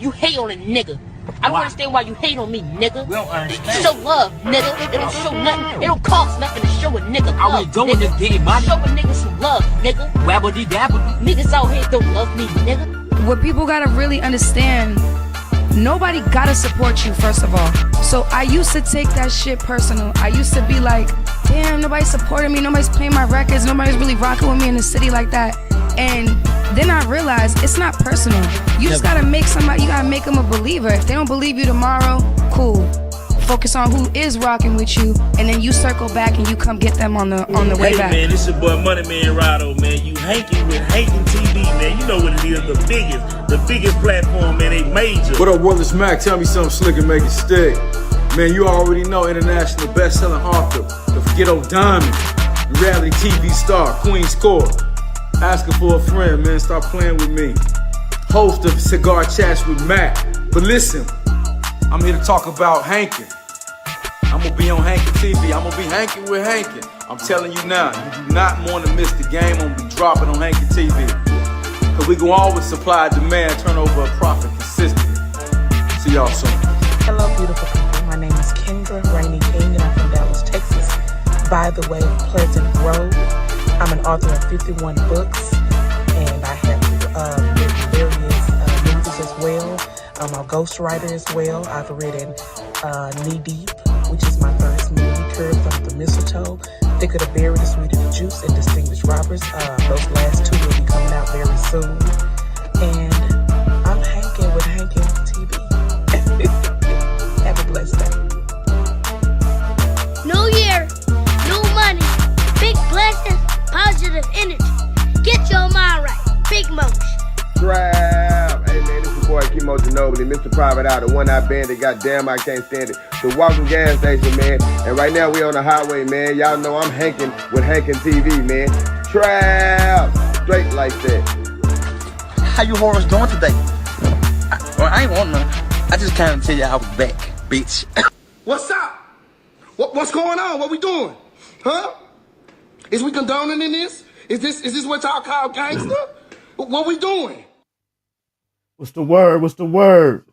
you hate on a nigga. I don't understand why you hate on me, nigga. We don't understand. Show love, nigga. It don't show nothing. It don't cost nothing to show a nigga love. I was doing this getting money. Show a nigga some love, nigga. Wabbity dabbity. Niggas out here don't love me, nigga. What people gotta really understand, nobody gotta support you, first of all. So I used to take that shit personal. I used to be like, damn, nobody's supporting me, nobody's playing my records, nobody's really rocking with me in the city like that. And then I realized it's not personal. You just gotta make somebody, you gotta make them a believer. If they don't believe you tomorrow, cool. Focus on who is rocking with you, and then you circle back and you come get them on the way back. Hey man, this your boy Money Man Rado, man. You Hankin with Hankin TV, man. You know what it is, the biggest platform, man. They major. What up, Willis Mac? Tell me something slick and make it stick. Man, you already know international best-selling author, the Ghetto Diamond, reality TV star, Queen Score. Asking for a friend, man, stop playing with me. Host of Cigar Chats with Mac. But listen, I'm here to talk about Hankin. I'm gonna be on Hankin TV. I'm gonna be Hankin with Hankin. I'm telling you now, you do not want to miss the game. I'm gonna be dropping on Hankin TV. Cause we can always supply and demand, turn over a profit consistently. See y'all soon. Hello, beautiful people. My name is Kendra Rainey King, and I'm from Dallas, Texas. By the way, Pleasant Grove. I'm an author of 51 books, and I have written various movies as well. I'm a ghostwriter as well. I've written Knee Deep, which is my first movie, Curved from the Mistletoe, Thick of the Berry, The Sweet of the Juice, and Distinguished Robbers. Those last two will be coming out very soon. And I'm Hankin with Hankin TV. Have a blessed day. New year, new money, big blessings, positive energy. Get your mind right. Big motion. Trap. Hey man, this is your boy Kimo Ginobili, Mr. Private Eye, the one-eyed bandit. Goddamn, I can't stand it. The walking gas station, man. And right now we on the highway, man. Y'all know I'm Hankin with Hankin TV, man. Trap. Straight like that. How you whores doing today? I ain't want none. I just came to tell you I was back, bitch. What's up? What's going on? What we doing? Huh? Is we condoning in this? Is this what y'all call gangster? What we doing? What's the word? What's the word?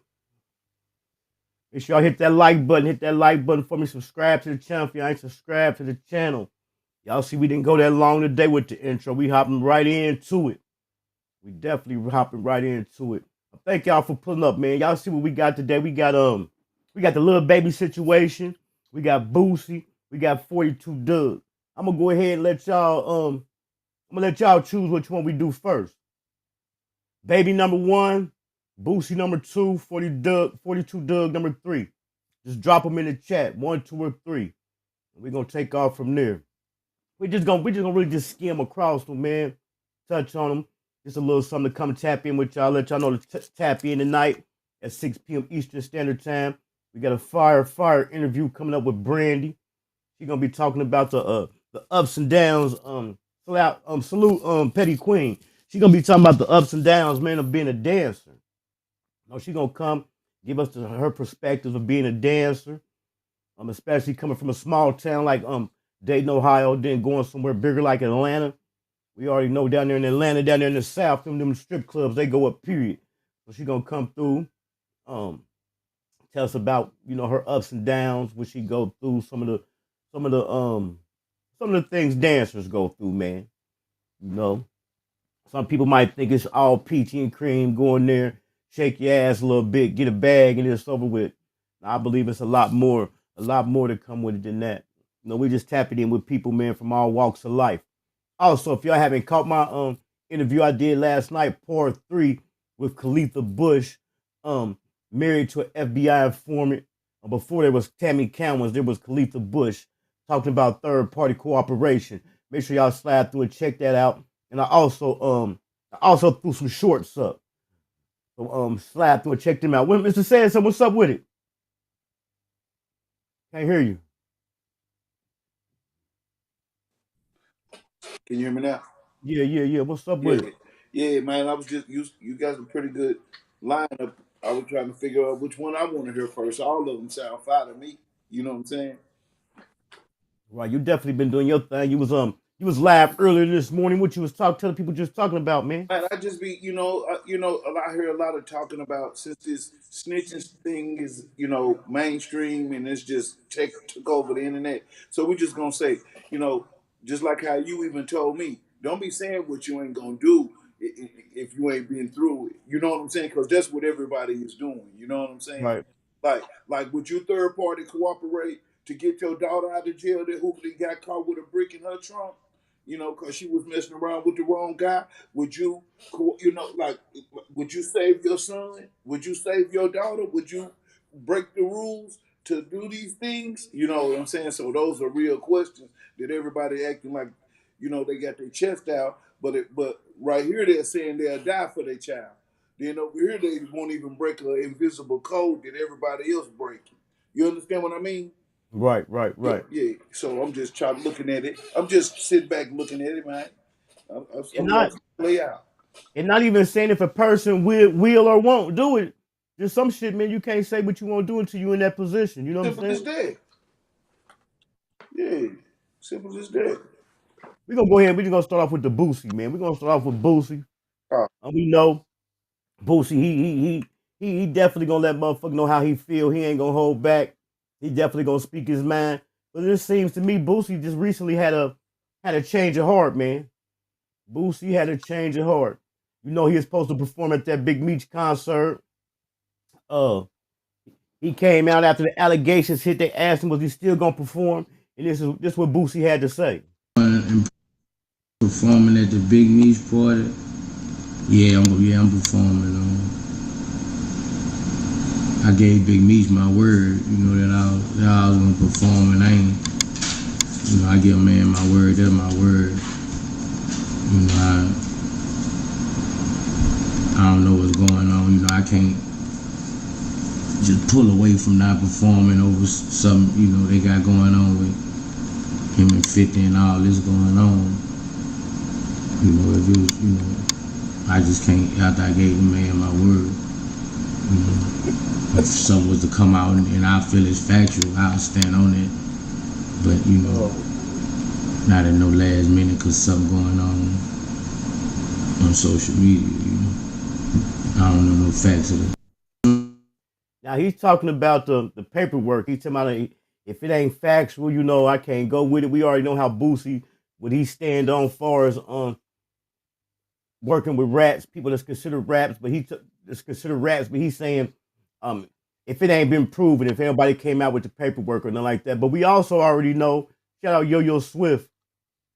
Make sure y'all hit that like button. Hit that like button for me. Subscribe to the channel if you ain't subscribed to the channel. Y'all see we didn't go that long today with the intro. We hopping right into it. We definitely hopping right into it. Thank y'all for pulling up, man. Y'all see what we got today. We got the little baby situation. We got Boosie. We got 42 Dugg. I'm gonna go ahead and let y'all choose which one we do first. Baby number 1, Boosie number 2, 42 Dugg number 3. Just drop them in the chat, 1, 2, or 3. We're gonna take off from there. We're just gonna really just skim across them, man. Touch on them. Just a little something to come tap in with y'all. Let y'all know to tap in tonight at 6 p.m. Eastern Standard Time. We got a fire interview coming up with Brandy. She's gonna be talking about the ups and downs. Salute Petty Queen. She's gonna be talking about the ups and downs, man, of being a dancer. No, she's gonna come give us her perspective of being a dancer. Especially coming from a small town like Dayton, Ohio, then going somewhere bigger like Atlanta. We already know down there in Atlanta, down there in the South, them strip clubs, they go up, period. So she's gonna come through, tell us about, her ups and downs, what she go through, some of the things dancers go through, man. Some people might think it's all peachy and cream, go in there, shake your ass a little bit, get a bag, and it's over with. I believe it's a lot more to come with it than that. We just tap it in with people, man, from all walks of life. Also, if y'all haven't caught my interview I did last night, part 3 with Khalifa Bush, married to an FBI informant. Before there was Tammy Cowens, there was Khalifa Bush talking about third-party cooperation. Make sure y'all slide through and check that out. And I also threw some shorts up. So slide through and check them out. When Mr. Sanson, what's up with it? Can't hear you. Can you hear me now? Yeah. What's up with it? Yeah, man. I was just you guys a pretty good lineup. I was trying to figure out which one I want to hear first. All of them sound fine to me. You know what I'm saying? Right, you definitely been doing your thing. You You was live earlier this morning. What you was telling people just talking about, man? Man, I just be, I hear a lot of talking about since this snitching thing is, mainstream and it's just took over the internet. So we just gonna say, just like how you even told me, don't be saying what you ain't gonna do if you ain't been through it. You know what I'm saying? Because that's what everybody is doing. You know what I'm saying? Right. Like, would you third party cooperate to get your daughter out of jail that who got caught with a brick in her trunk? Because she was messing around with the wrong guy. Would you, would you save your son? Would you save your daughter? Would you break the rules to do these things? You know what I'm saying? So those are real questions that everybody acting like, they got their chest out. But right here they're saying they'll die for their child. Then over here they won't even break an invisible code that everybody else breaking. You understand what I mean? Right. Yeah. So I'm just looking at it. I'm just sitting back looking at it, man. I'm watching it play out. And not even saying if a person will or won't do it. Just some shit, man. You can't say what you won't do until you in that position. You know what I'm saying? Simple as that. Yeah. Simple as that. We're gonna go ahead. We're just gonna start off with the Boosie, man. We're gonna start off with Boosie. And we know Boosie, he definitely gonna let motherfucker know how he feel. He ain't gonna hold back. He definitely gonna speak his mind. But it seems to me Boosie just recently had a change of heart, man. Boosie had a change of heart. He was supposed to perform at that big Meech concert. He came out after the allegations hit. They asked him was he still gonna perform, and this is what Boosie had to say. Performing at the big Meech party. Yeah, I'm performing. I gave Big Meech my word, that I was gonna perform, and I ain't. I give a man my word. That's my word. I don't know what's going on. I can't just pull away from not performing over something, they got going on with him and 50 and all this going on. If it was, I just can't, after I gave the man my word, if something was to come out and I feel it's factual, I'll stand on it. But, not at no last minute because something going on social media, I don't know no facts of it. Now he's talking about the paperwork. He's talking about if it ain't factual, I can't go with it. We already know how Boosie, what he stand on far as working with rats, people that's considered raps, but he's saying if it ain't been proven, if anybody came out with the paperwork or nothing like that. But we also already know, shout out Yo Swift.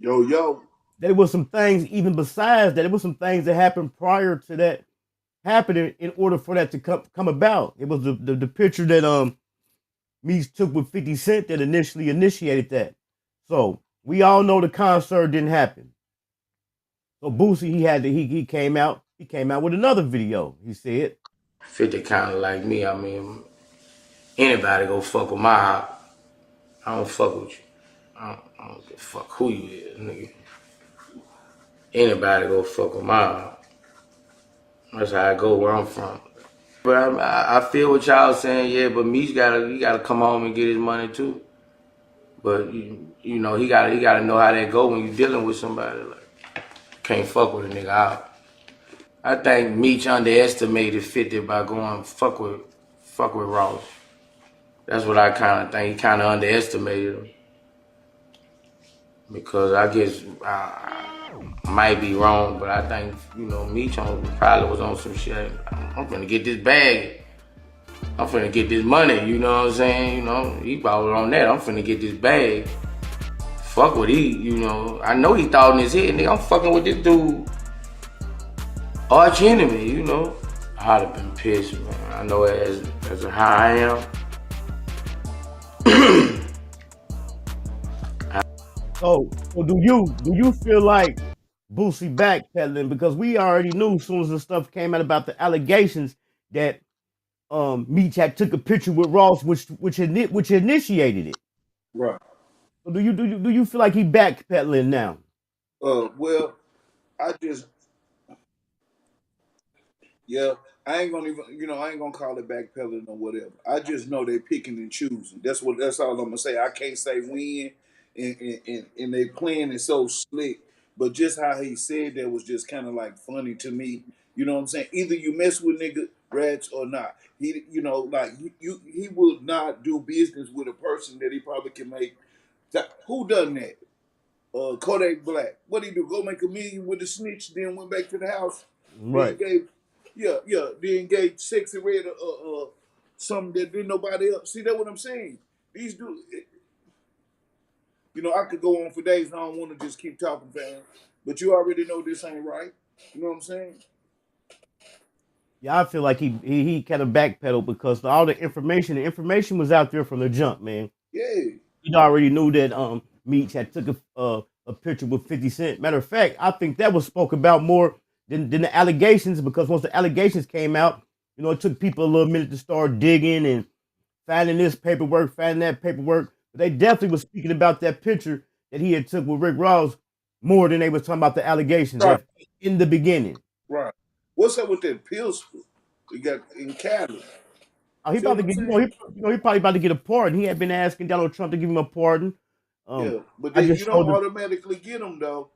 Yo. There was some things, even besides that, there was some things that happened prior to that happening in order for that to come about. It was the picture that Meech took with 50 Cent that initially initiated that. So we all know the concert didn't happen. So Boosie, he came out with another video. He said 50 kind of like me. Anybody go fuck with my house. I don't fuck with you. I don't give a fuck who you is, nigga. Anybody go fuck with my house. That's how I go where I'm from. But I feel what y'all saying, yeah, but Meech gotta come home and get his money too. But he gotta know how that go when you dealing with somebody. Like, can't fuck with a nigga out. I think Meech underestimated 50 by going fuck with Ross. That's what I kind of think. He kind of underestimated him. Because I guess I might be wrong, but I think, Meech probably was on some shit. I'm finna get this bag. I'm finna get this money, you know what I'm saying? He probably on that. I'm finna get this bag. Fuck with I know he thought in his head, nigga, I'm fucking with this dude. Arch enemy, I'd have been pissed, man. I know as how I am. So do you feel like Boosie backpedaling? Because we already knew as soon as the stuff came out about the allegations that Meech had took a picture with Ross, which initiated it. Right. So do you feel like he backpedaling now? Well, I ain't gonna even, I ain't gonna call it backpedaling or whatever. I just know they picking and choosing. That's all I'm gonna say. I can't say when, and they playing it so slick. But just how he said that was just kind of like funny to me. You know what I'm saying? Either you mess with nigga rats or not. He, you know, like he will not do business with a person that he probably can make. Who done that? Kodak Black. What he do? Go make $1 million with the snitch, then went back to the house. Right. Then gave, then gave Sexy Red something that didn't nobody else. See, that's what I'm saying. These dudes, you know, I could go on for days. And I don't want to just keep talking, fam. But you already know this ain't right. You know what I'm saying? Yeah, I feel like he kind of backpedaled because all the information was out there from the jump, man. Yeah. He already knew that Meech had took a picture with 50 Cent. Matter of fact, I think that was spoke about more than the allegations, because once the allegations came out, you know, it took people a little minute to start digging and finding this paperwork, finding that paperwork. But they definitely was speaking about that picture that he had took with Rick Ross more than they was talking about the allegations in the beginning. Right. What's up with that pistol we got in Cali? Oh, he about to get, he probably about to get a pardon. He had been asking Donald Trump to give him a pardon. Yeah, but then you don't automatically get them though.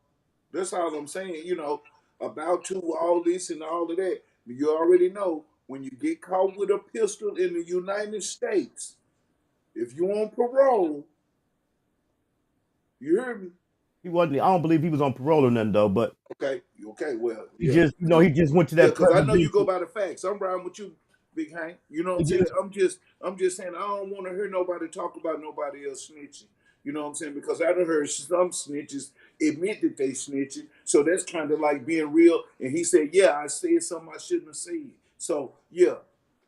That's all I'm saying. You know, about to all this and all of that. You already know when you get caught with a pistol in the United States, if you on parole, you hear me? He wasn't. I don't believe he was on parole or nothing though. But okay, well, he just, you know, he just went to that. Because I know you go by the facts. I'm riding with you, Big Hank. You know what I'm saying? I'm just saying I don't want to hear nobody talk about nobody else snitching. You know what I'm saying? Because I done heard some snitches admit that they snitching. So that's kind of like being real. And he said, yeah, I said something I shouldn't have said. So, yeah.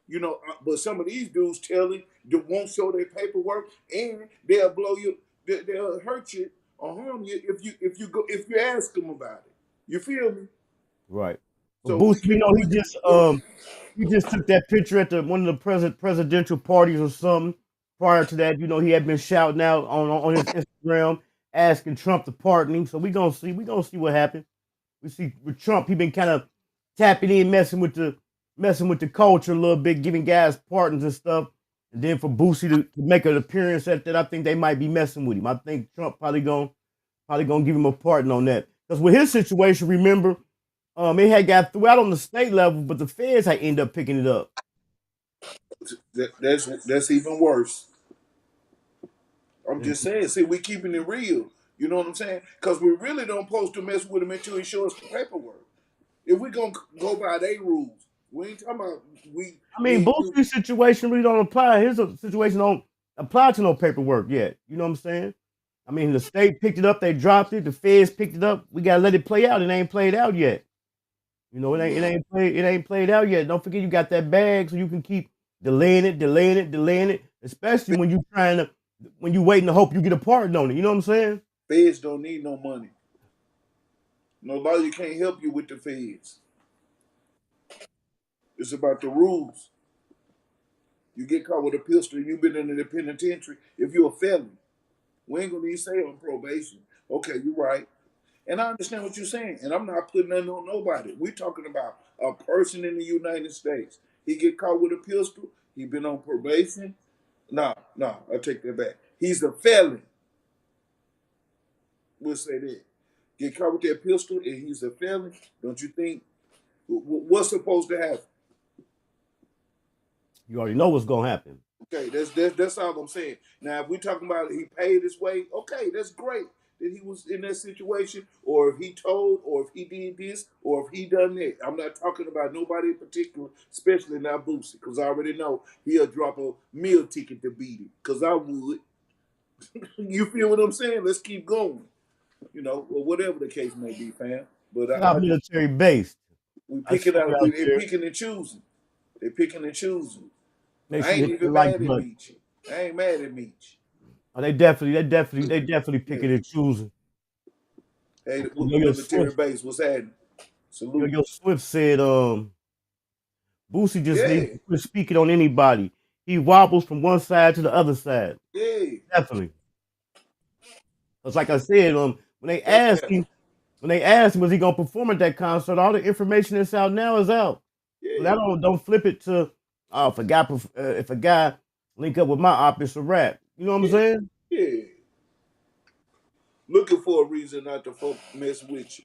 You know, but some of these dudes telling that won't show their paperwork, and they'll blow you, they'll hurt you or harm you if you ask them about it. You feel me? Right. So Boosie, you know, he just took that picture at one of the presidential parties or something. Prior to that, you know, he had been shouting out on his Instagram asking Trump to pardon him. So we gonna see what happened. We see with Trump, he been kind of tapping in, messing with the culture a little bit, giving guys pardons and stuff. And then for Boosie to make an appearance at that, I think they might be messing with him. I think Trump probably gonna give him a pardon on that. Because with his situation, remember, it had got through out on the state level, but the feds had ended up picking it up. That's even worse. I'm just saying, see, we keeping it real. You know what I'm saying? Because we really don't supposed to mess with him until he shows us the paperwork. If we gonna go by their rules, we ain't talking about we. I mean, Boosie's situation really don't apply. His situation don't apply to no paperwork yet. You know what I'm saying? I mean, the state picked it up, they dropped it. The feds picked it up. We gotta let it play out. It ain't played out yet. You know, it ain't played out yet. Don't forget you got that bag, so you can keep delaying it. Especially when you waiting to hope you get a pardon on it. You know what I'm saying? Feds don't need no money. No lawyer can't help you with the feds. It's about the rules. You get caught with a pistol and you've been in the penitentiary. If you're a felon, we ain't gonna even say on probation. Okay, you're right. And I understand what you're saying. And I'm not putting nothing on nobody. We're talking about a person in the United States. He get caught with a pistol. He been on probation. No, I take that back. He's a felon. We'll say that. Get caught with that pistol and he's a felon. Don't you think? What's supposed to happen? You already know what's gonna happen. Okay, that's all I'm saying. Now, if we're talking about he paid his way, okay, that's great that he was in that situation, or if he told, or if he did this, or if he done that. I'm not talking about nobody in particular, especially not Boosie, because I already know he'll drop a meal ticket to beat him, because I would. You feel what I'm saying? Let's keep going. You know, or whatever the case may be, fam. But not military based. We picking out. They're picking and choosing. They're picking and choosing. I ain't even mad at Meech. I ain't mad at Meech. Oh, they definitely picking and choosing. Hey, military base, what's happening? Salute. Yo, Swift said, Boosie just needs to quit speaking on anybody. He wobbles from one side to the other side. Yeah, definitely. Because, like I said, when they asked him, was he gonna perform at that concert, all the information that's out now is out. Yeah. So that don't flip it to, if a guy link up with my op, it's a rap. You know what I'm saying? Yeah. looking for a reason not to folk mess with you.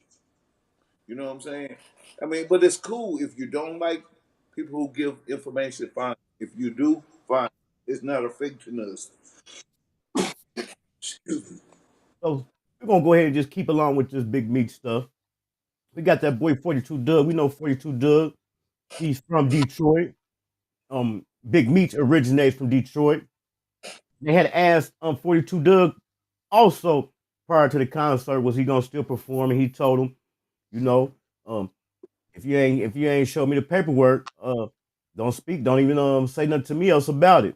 You know what I'm saying? I mean, but it's cool if you don't like people who give information. Fine. If you do, fine. It's not affecting us. Excuse me. So we're gonna go ahead and just keep along with this Big Meech stuff. We got that boy 42 Dugg. We know 42 Dugg. He's from Detroit. Big Meech originates from Detroit. They had asked 42 Dugg also prior to the concert, was he gonna still perform? And he told him, you know, if you ain't show me the paperwork, don't speak, don't even say nothing to me else about it.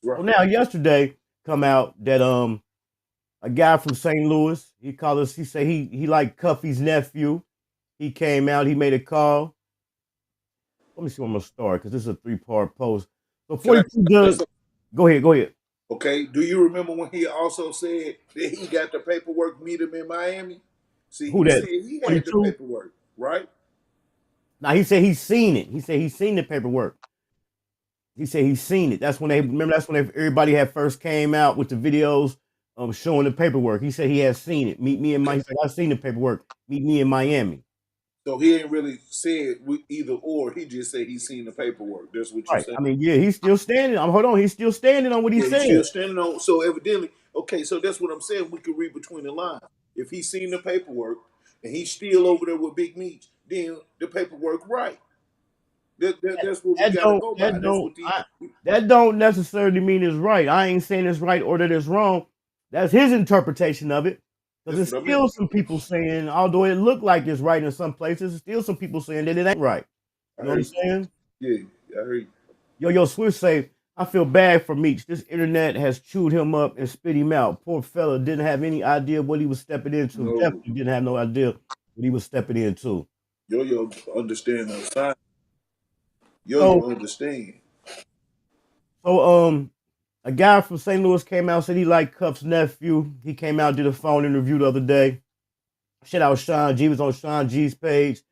Right. Well, now yesterday come out that a guy from St. Louis, he called us, he said he liked Cuffy's nephew. He came out, he made a call. Let me see where I'm gonna start because this is a 3-part post. So 42 Dugg, go ahead. Okay. Do you remember when he also said that he got the paperwork, meet him in Miami? See, Who he that? said he had the 42? paperwork, right? Now he said he's seen it. He said he's seen the paperwork. He said he's seen it. That's when everybody had first came out with the videos showing the paperwork. He said he has seen it. Meet me in Miami. He said, I've seen the paperwork. Meet me in Miami. So he ain't really said either or. He just said he's seen the paperwork. That's what you Right. said. I mean, yeah, he's still standing. Hold on. He's still standing on what he Yeah, said. he's still standing on. So evidently, okay. So that's what I'm saying. We can read between the lines. If he's seen the paperwork and he's still over there with Big Meech, then the paperwork right. That's what we gotta go by. That's what that don't necessarily mean it's right. I ain't saying it's right or that it's wrong. That's his interpretation of it. Because there's still some people saying, although it looked like it's right in some places, there's still some people saying that it ain't right. You know what I'm saying? Yeah, I heard you. Yo, Swift say, I feel bad for Meech. This internet has chewed him up and spit him out. Poor fella didn't have any idea what he was stepping into. No. Definitely didn't have no idea what he was stepping into. Yo, understand the sign. Yo, understand. So, a guy from St. Louis came out, said he liked Cuff's nephew. He came out, did a phone interview the other day. Shout out Sean G. Was on Sean G's page.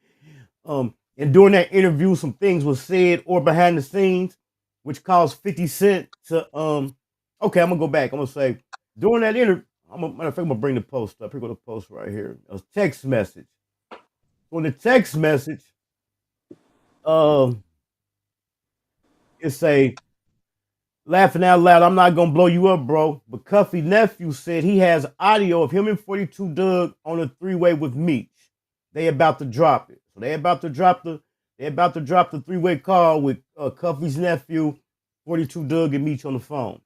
And during that interview, some things was said or behind the scenes, which caused 50 Cent to okay, I'm gonna go back. I'm gonna say during that interview, I'm gonna bring the post up. Here go the post right here. A text message. On the text message, it say, laughing out loud, I'm not gonna blow you up, bro. But Cuffy nephew said he has audio of him and 42 Dugg on a 3-way with Meech. They about to drop it. So they about to drop the 3-way call with Cuffy's nephew, 42 Dugg, and Meech on the phone.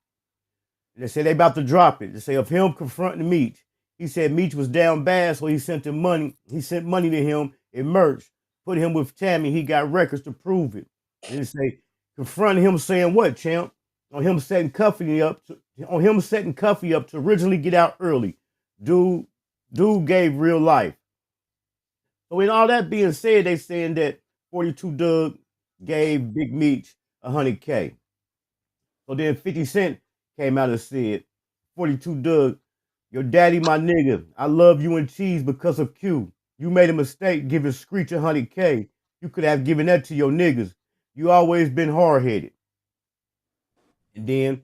And they say they about to drop it. They say of him confronting Meech. He said Meech was down bad, so he sent him money. He sent money to him in merch. Put him with Tammy. He got records to prove it. And they say confronting him saying what, champ? On him setting Cuffy up to originally get out early. Dude gave real life. So in all that being said, they saying that 42 Dugg gave Big Meech $100K. So then 50 Cent came out and said, 42 Dugg, your daddy my nigga. I love you and Cheese because of Q. You made a mistake giving Screech $100K. You could have given that to your niggas. You always been hard-headed. And then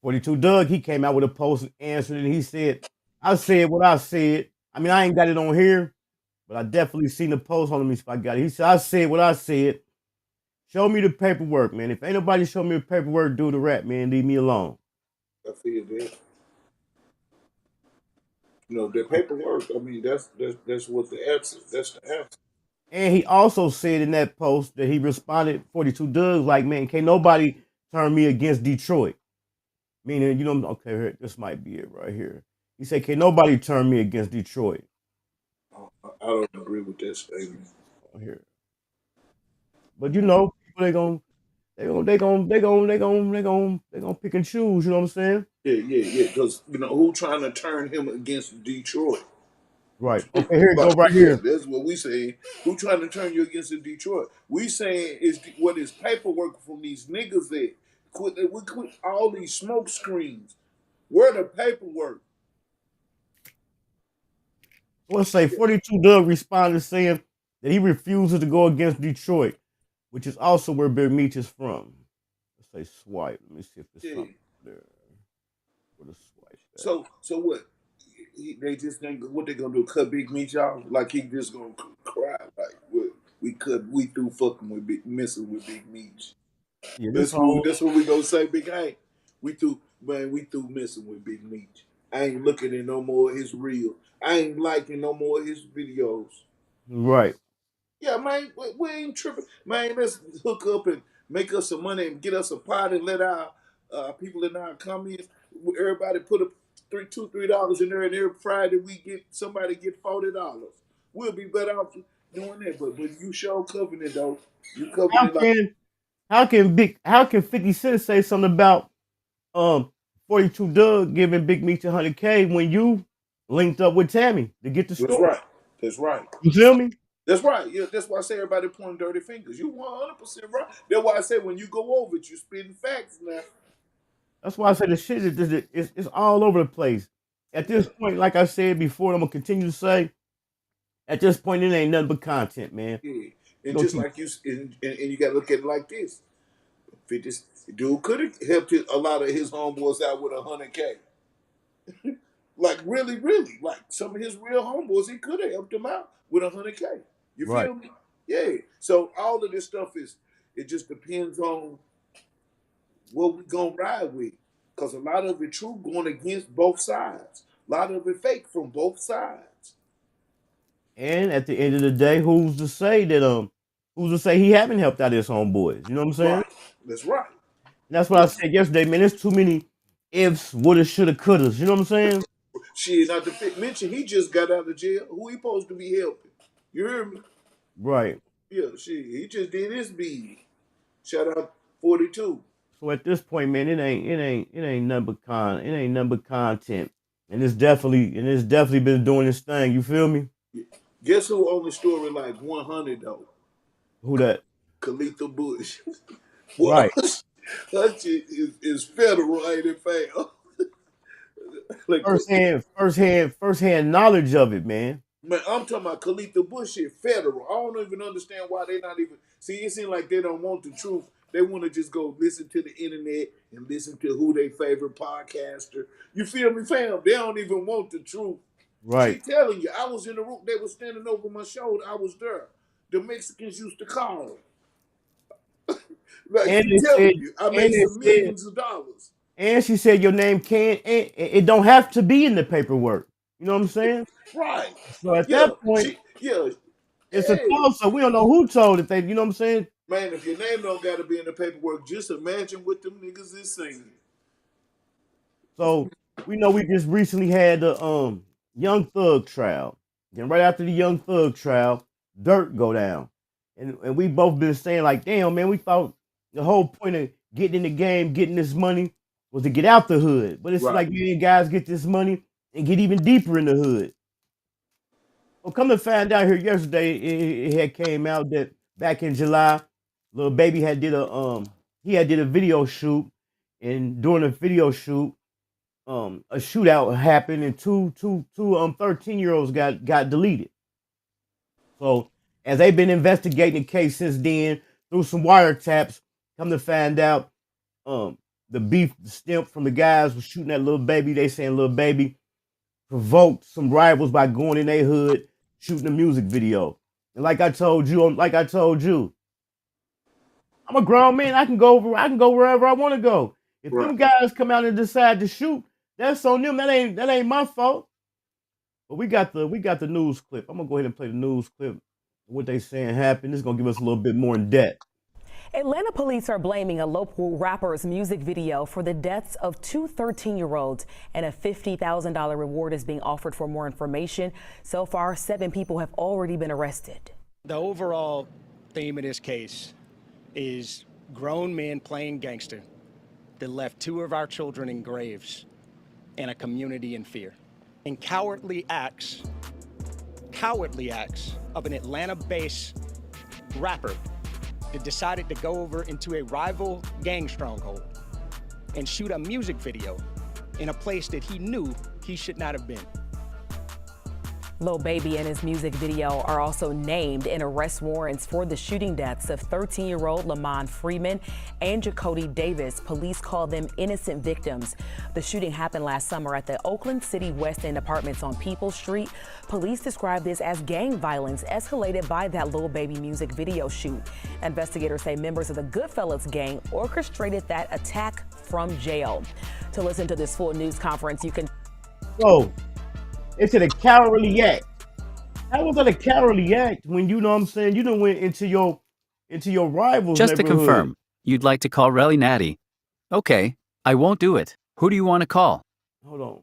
42 Dugg, he came out with a post and answered it. And he said, I said what I said. I mean, I ain't got it on here, but I definitely seen the post on me if I got it. He said, I said what I said. Show me the paperwork, man. If ain't nobody show me the paperwork, do the rap, man. Leave me alone. I feel that. You know, the paperwork, I mean, that's what the answer. That's the answer. And he also said in that post that he responded, 42 Dugg, like, man, can't nobody turn me against Detroit. Meaning, you know, okay, here, this might be it right here. He said, can't nobody turn me against Detroit. I don't agree with that statement. Here. But you know, people they gonna pick and choose, you know what I'm saying? Yeah. Because you know who trying to turn him against Detroit? Right. Okay, here you go, right here. That's what we saying. Who trying to turn you against Detroit? We saying is what is paperwork from these niggas there. We quit all these smoke screens. Where the paperwork? Let's say 42 Dugg responded saying that he refuses to go against Detroit, which is also where Big Meech is from. Let's say swipe. Let me see if there's something there. Where the swipe at? So what? they just think what they gonna do? Cut Big Meech off? Like he just gonna cry? Like we through fucking with messing with Big Meech. Yeah, That's what we gonna say, Big Hank. We through messing with Big Meech. I ain't looking at no more of his reel. I ain't liking no more of his videos. Right. Yeah, man, we ain't tripping. Man, let's hook up and make us some money and get us a pot and let our people in our comments, everybody put $3 in there, and every Friday somebody get $40. We'll be better off doing that. But you show covering it though. You covering it like How can 50 Cent say something about 42 Dugg giving Big Meech $100K when you linked up with Tammy to get the store? That's right. You feel me? That's right. Yeah, that's why I say everybody pointing dirty fingers. You 100% right. That's why I say when you go over it, you spitting facts now. That's why I say the shit is all over the place. At this point, like I said before, I'm gonna continue to say, at this point, it ain't nothing but content, man. Yeah, and just like you, and you got to look at it like this: 50 dude could have helped a lot of his homeboys out with $100K. Like really, like some of his real homeboys, he could have helped them out with $100K. You feel me? Yeah. So all of this stuff it just depends on what we gonna ride with, because a lot of it true going against both sides. A lot of it fake from both sides. And at the end of the day, who's to say he haven't helped out his homeboys? You know what I'm saying? Right. That's right. And that's what I said yesterday, man. There's too many ifs, woulda, shoulda, couldas. You know what I'm saying? Shit, not to mention, he just got out of jail. Who he supposed to be helping? You hear me? Right. Yeah, shit. He just did his beat. Shout out 42. So at this point, man, it ain't nothing but content. And it's definitely been doing this thing. You feel me? Guess who on the story like 100 though? Who that? Khalitha Bush. Right. That shit is federal, ain't it, fam? Like, first-hand knowledge of it, man. Man, I'm talking about Khalitha Bush shit federal. I don't even understand why they not even see. It seems like they don't want the truth. They want to just go listen to the internet and listen to who they favorite podcaster. You feel me, fam? They don't even want the truth. Right. She telling you, I was in the room. They were standing over my shoulder. I was there. The Mexicans used to call. Like, and telling you, I made some millions of dollars. And she said your name can't. It don't have to be in the paperwork. You know what I'm saying? Right. So at that point, it's a toss. So we don't know who told it. You know what I'm saying? Man, if your name don't got to be in the paperwork, just imagine what them niggas is saying. So we know we just recently had the Young Thug trial. Then right after the Young Thug trial, Dirt go down, and we both been saying like, damn man, we thought the whole point of getting in the game, getting this money, was to get out the hood. But it's like, man, guys get this money and get even deeper in the hood. Well, come to find out here yesterday, it had came out that back in July, Lil Baby had did a video shoot, and during the video shoot, a shootout happened, and two 13-year-olds got deleted. So as they've been investigating the case since then, through some wiretaps, come to find out, the beef stemmed from the guys was shooting at Lil Baby. They saying Lil Baby provoked some rivals by going in their hood, shooting a music video. And like I told you, I'm a grown man. I can go wherever I want to go. If them guys come out and decide to shoot, that's on them. That ain't my fault. But we got the news clip. I'm gonna go ahead and play the news clip. What they saying happened. This is gonna give us a little bit more in depth. Atlanta police are blaming a local rapper's music video for the deaths of two 13-year-olds, and a $50,000 reward is being offered for more information. So far, 7 people have already been arrested. The overall theme of this case is grown men playing gangster that left 2 of our children in graves and a community in fear. And cowardly acts of an Atlanta-based rapper that decided to go over into a rival gang stronghold and shoot a music video in a place that he knew he should not have been. Lil Baby and his music video are also named in arrest warrants for the shooting deaths of 13-year-old Lamont Freeman and Chhyld Davis. Police call them innocent victims. The shooting happened last summer at the Oakland City West End apartments on Peoples Street. Police describe this as gang violence escalated by that Lil Baby music video shoot. Investigators say members of the Goodfellas gang orchestrated that attack from jail. To listen to this full news conference, you can... Whoa. It said a cowardly act. How was that a cowardly act when you know what I'm saying? You done went into your rival's Just to neighborhood. confirm, you'd like to call Relly Natty. Okay, I won't do it. Who do you want to call? Hold on.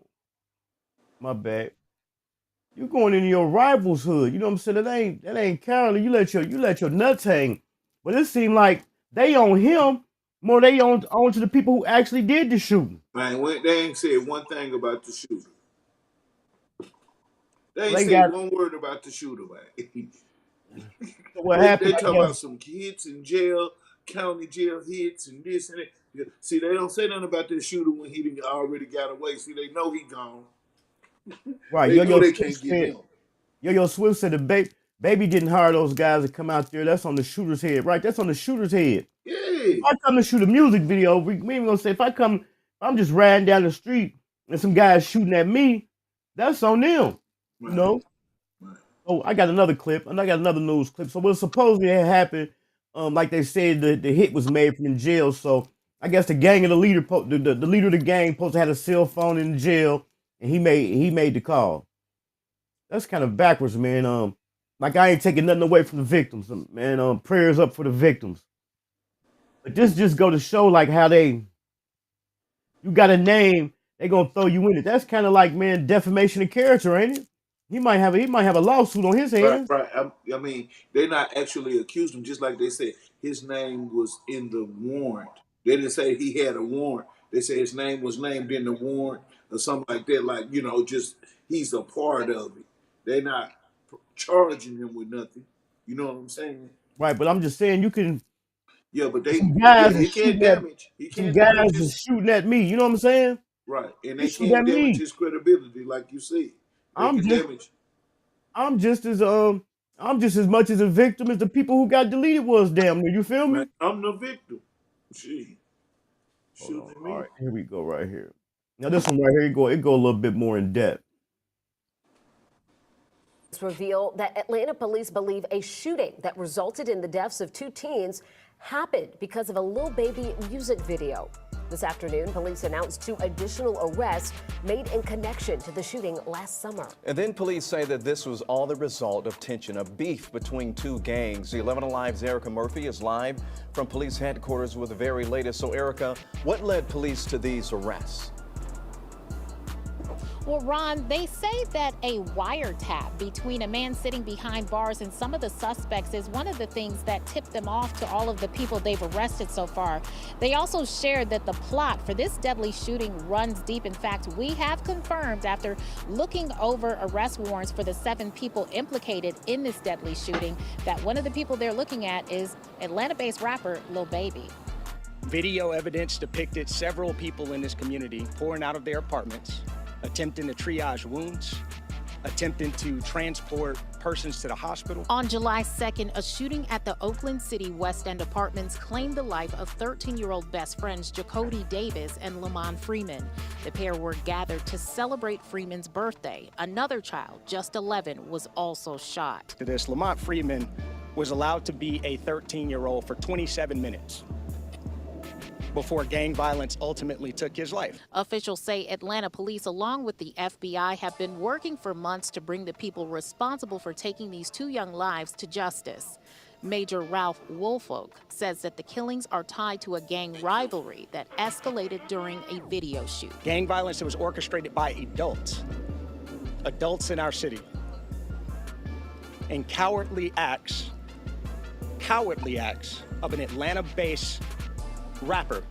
My bad. You going into your rival's hood. You know what I'm saying? That ain't cowardly. You let your nuts hang. But it seemed like they on him more they on to the people who actually did the shooting. Man, they ain't said one thing about the shooter. They ain't said one word about the shooter, man. What happened? They talk about some hits in jail, county jail hits, and this and that. See, they don't say nothing about that shooter when he already got away. See, they know he gone. Right, They know they can't get him. Yo Swift said the baby didn't hire those guys to come out there. That's on the shooter's head, right? That's on the shooter's head. Yeah. If I come to shoot a music video, we ain't gonna say if I'm just riding down the street and some guys shooting at me, that's on them. Right. You know? Right. Oh, I got another clip, and I got another news clip. So what supposedly had happened, like they said, the hit was made from in jail. So I guess the gang of the leader, the leader of the gang, supposed to have a cell phone in jail, and he made the call. That's kind of backwards, man. Like I ain't taking nothing away from the victims, man. Prayers up for the victims. But this just go to show like how you got a name, they gonna throw you in it. That's kind of like, man, defamation of character, ain't it? He might have a lawsuit on his hands. Right. I mean, they're not actually accused him, just like they said his name was in the warrant. They didn't say he had a warrant. They said his name was named in the warrant or something like that. Like, just he's a part of it. They're not charging him with nothing. You know what I'm saying? Right, but I'm just saying you can. Yeah, but some guys he can't damage. Some guys is shooting at me. You know what I'm saying? Right, and they can't damage his credibility, like you said. I'm just as much as a victim as the people who got deleted was. Damn near. You feel me? I'm the victim. Gee. All right, here we go. Right here. Now this one right here, it go a little bit more in depth. Reveal that Atlanta police believe a shooting that resulted in the deaths of 2 teens happened because of a Lil Baby music video. This afternoon, police announced 2 additional arrests made in connection to the shooting last summer. And then police say that this was all the result of tension, a beef between 2 gangs. The 11 Alive's Erica Murphy is live from police headquarters with the very latest. So, Erica, what led police to these arrests? Well, Ron, they say that a wiretap between a man sitting behind bars and some of the suspects is one of the things that tipped them off to all of the people they've arrested so far. They also shared that the plot for this deadly shooting runs deep. In fact, we have confirmed after looking over arrest warrants for the 7 people implicated in this deadly shooting that one of the people they're looking at is Atlanta-based rapper Lil Baby. Video evidence depicted several people in this community pouring out of their apartments, attempting to triage wounds, attempting to transport persons to the hospital. On July 2nd, a shooting at the Oakland City West End apartments claimed the life of 13-year-old best friends Chhyld Davis and Lamont Freeman. The pair were gathered to celebrate Freeman's birthday. Another child, just 11, was also shot. This Lamont Freeman was allowed to be a 13-year-old for 27 minutes. Before gang violence ultimately took his life. Officials say Atlanta police, along with the FBI, have been working for months to bring the people responsible for taking these 2 young lives to justice. Major Ralph Woolfolk says that the killings are tied to a gang rivalry that escalated during a video shoot. Gang violence that was orchestrated by adults in our city, and cowardly acts of an Atlanta-based rapper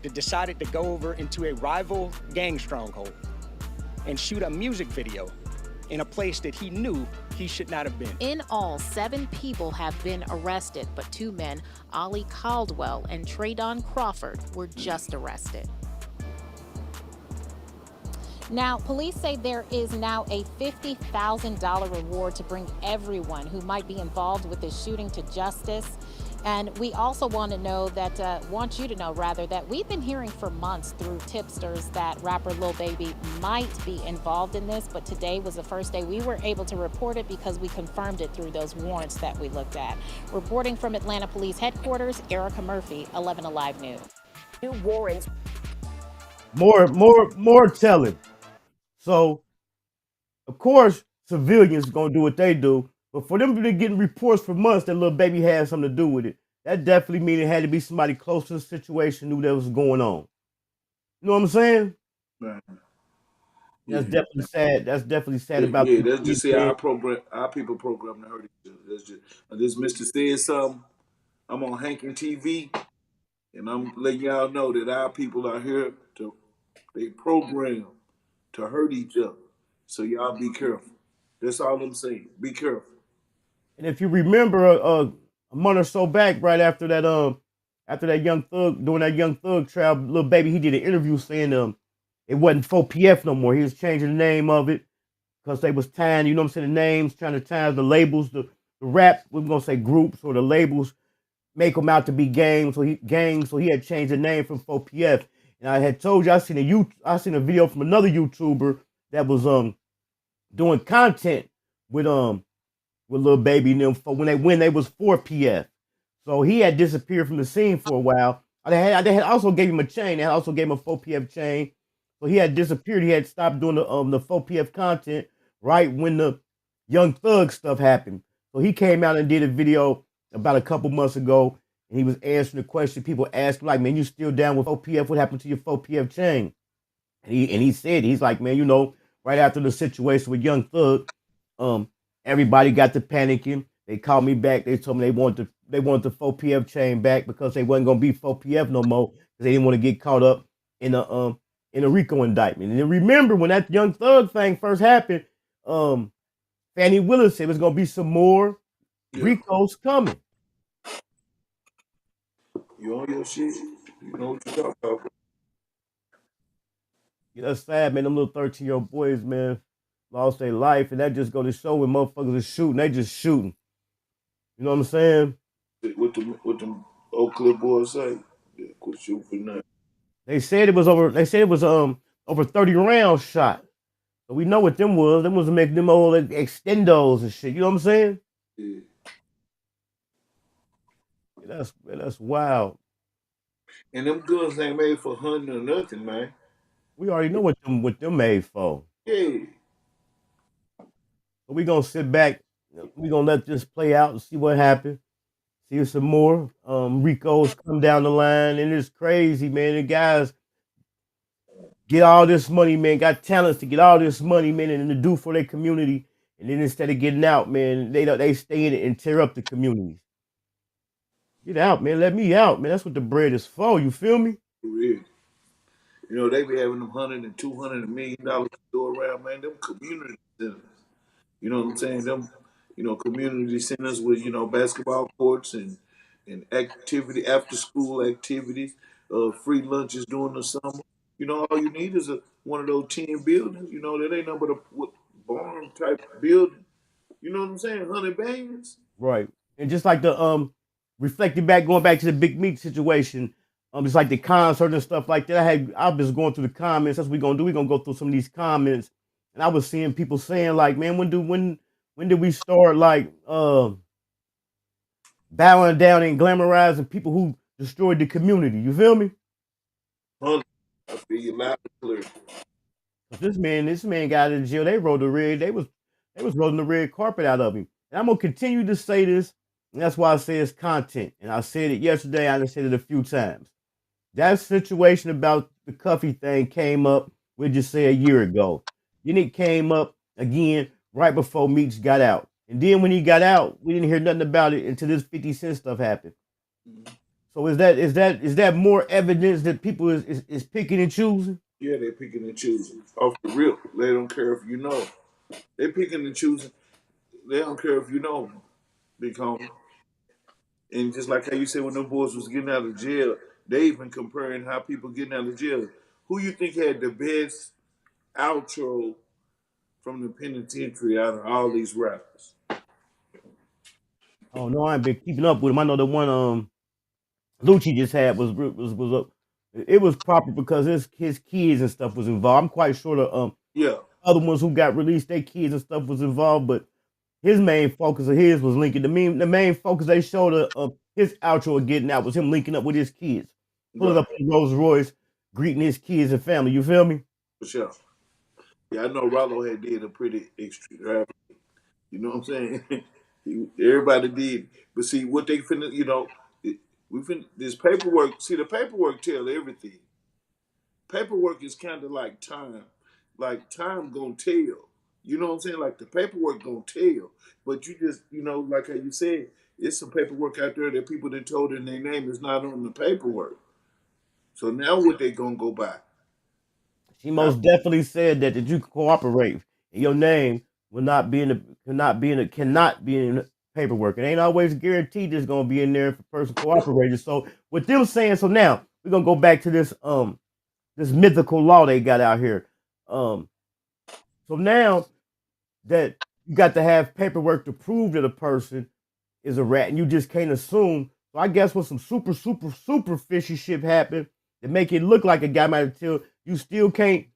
that decided to go over into a rival gang stronghold and shoot a music video in a place that he knew he should not have been. In all, 7 people have been arrested, but 2 men, Ollie Caldwell and Traydon Crawford, were just arrested. Now, police say there is now a $50,000 reward to bring everyone who might be involved with this shooting to justice. And we also want you to know that we've been hearing for months through tipsters that rapper Lil Baby might be involved in this, but today was the first day we were able to report it because we confirmed it through those warrants that we looked at. Reporting from Atlanta Police Headquarters, Erica Murphy, 11 Alive News. New warrants. More telling. So, of course, civilians gonna do what they do, but for them to be getting reports for months that Lil Baby had something to do with it, that definitely means it had to be somebody close to the situation knew that was going on. You know what I'm saying? Man. That's definitely sad. That's definitely sad about Yeah, the let's just say weekend. our people program to hurt each other. This Mr. Said something. I'm on Hankin TV, and I'm letting y'all know that our people are here they program to hurt each other. So y'all be careful. That's all I'm saying. Be careful. And if you remember a month or so back, right after that Young Thug, during that Young Thug trial, Lil Baby, he did an interview saying it wasn't 4PF no more. He was changing the name of it because they was tying, you know what I'm saying, the names, trying to tie the labels, the rap, we're gonna say groups or the labels, make them out to be gangs. So he had changed the name from 4PF. And I had told you I seen a video from another YouTuber that was doing content with Lil Baby and them for when they was 4PF. So he had disappeared from the scene for a while. They had also gave him a chain. They also gave him a 4PF chain. So he had disappeared. He had stopped doing the 4PF content right when the Young Thug stuff happened. So he came out and did a video about a couple months ago, and he was answering the question people asked, like, man, you still down with 4PF? What happened to your 4PF chain? And he said, he's like, man, right after the situation with Young Thug, everybody got to panicking. They called me back. They told me they wanted the 4PF chain back because they wasn't gonna be 4PF no more because they didn't want to get caught up in a RICO indictment. And then remember when that Young Thug thing first happened, Fannie Willis said there's gonna be some more RICOs coming. You on your shit? You know what you talking about. Yeah, that's sad, man. Them little 13-year-old boys, man, lost their life, and that just go to show when motherfuckers are shooting, they just shooting. You know what I'm saying? What the Oak Cliff boys say? Yeah, quit shooting for nothing. They said it was over 30 rounds shot. So we know what them was. Them was making them old extendos and shit. You know what I'm saying? Yeah. That's wild. And them guns ain't made for hunting or nothing, man. We already know what them made for. Yeah. So we gonna sit back. We gonna let this play out and see what happens. See if some more Ricos come down the line, and it's crazy, man. The guys get all this money, man. Got talents to get all this money, man, and to do for their community. And then instead of getting out, man, they stay in it and tear up the communities. Get out, man. Let me out, man. That's what the bread is for. You feel me? Yeah. You know, they be having them $100 and $200 million to go around, man. Them community centers. You know what I'm saying? Them, community centers with, basketball courts and activity, after school activities, free lunches during the summer. All you need is one of those 10 buildings. That ain't nothing but a barn type building. You know what I'm saying? 100 bands. Right. And just like the reflecting back, going back to the Big Meech situation, just like the concert and stuff like that. I was going through the comments. That's what we're gonna do. We're gonna go through some of these comments, and I was seeing people saying like, man, when did we start like bowing down and glamorizing people who destroyed the community? You feel me? I feel you loud and clear. This man got out of jail. They rolled the red. They was rolling the red carpet out of him. And I'm gonna continue to say this, and that's why I say it's content. And I said it yesterday. I said it a few times. That situation about the Cuffy thing came up, we'll just say a year ago. Then it came up again right before Meech got out. And then when he got out, we didn't hear nothing about it until this 50 Cent stuff happened. Mm-hmm. So is that more evidence that people is picking and choosing? Yeah, they're picking and choosing. Off the rip. They don't care if you know. They're picking and choosing. They don't care if you know, big homie. And just like how you said when them boys was getting out of jail, they even comparing how people getting out of jail. Who you think had the best outro from the penitentiary out of all these rappers? Oh no, I ain't been keeping up with him. I know the one Lucci just had was up. It was proper because his kids and stuff was involved. I'm quite sure the Yeah. other ones who got released, their kids and stuff was involved, but his main focus of his was linking. The main focus they showed of his outro of getting out was him linking up with his kids, pulling up in Rolls Royce, greeting his kids and family. You feel me? For sure. Yeah, I know Rollo had did a pretty extravagant. You know what I'm saying? Everybody did, but see what they finna. You know, we finna this paperwork. See, the paperwork tell everything. Paperwork is kind of like time. Like time gonna tell. You know what I'm saying? Like the paperwork gonna tell. But you just, like how you said, it's some paperwork out there that people that told in their name is not on the paperwork. So now what they gonna go by? She most definitely said that you cooperate. And your name will not be in the cannot be in the paperwork. It ain't always guaranteed it's gonna be in there if a person cooperated. So with them saying, so now we're gonna go back to this this mythical law they got out here. So now that you got to have paperwork to prove that a person is a rat, and you just can't assume. So I guess when some super fishy shit happen that make it look like a guy might have killed, you still can't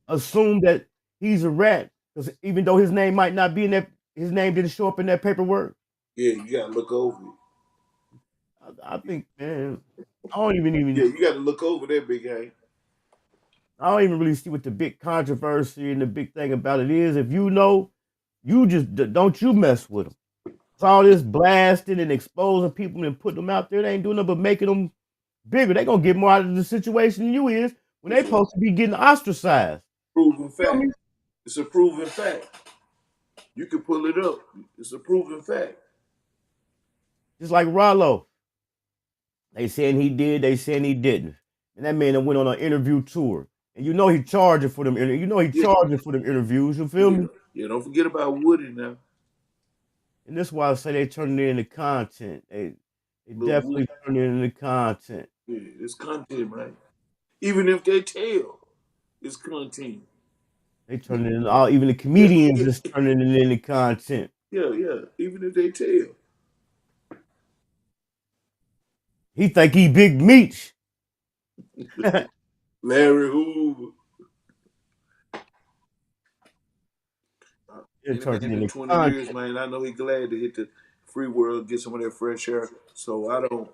assume that he's a rat because even though his name might not be in that, his name didn't show up in that paperwork. Yeah, you gotta look over it. I think, man, I don't even. Yeah, you gotta look over that, big guy. I don't even really see what the big controversy and the big thing about it is. If you know, you just don't you mess with them. It's all this blasting and exposing people and putting them out there. They ain't doing nothing but making them bigger. They gonna get more out of the situation than you is when they supposed to be getting ostracized. Proven fact. It's a proven fact. You can pull it up. It's a proven fact. Just like Rollo. They saying he did, they saying he didn't. And that man went on an interview tour. And you know he charging for them. Charging for them interviews. You feel me? Yeah, don't forget about Woody now. And that's why I say they turning it into content. They definitely turning it into content. Yeah, it's content, right? Even if they tell, it's content. They turning it all. Even the comedians is turning it into content. Yeah. Even if they tell. He think he Big Meech. Larry Hoover. It's been 20 years, man. I know he's glad to hit the free world, get some of that fresh air. So I don't,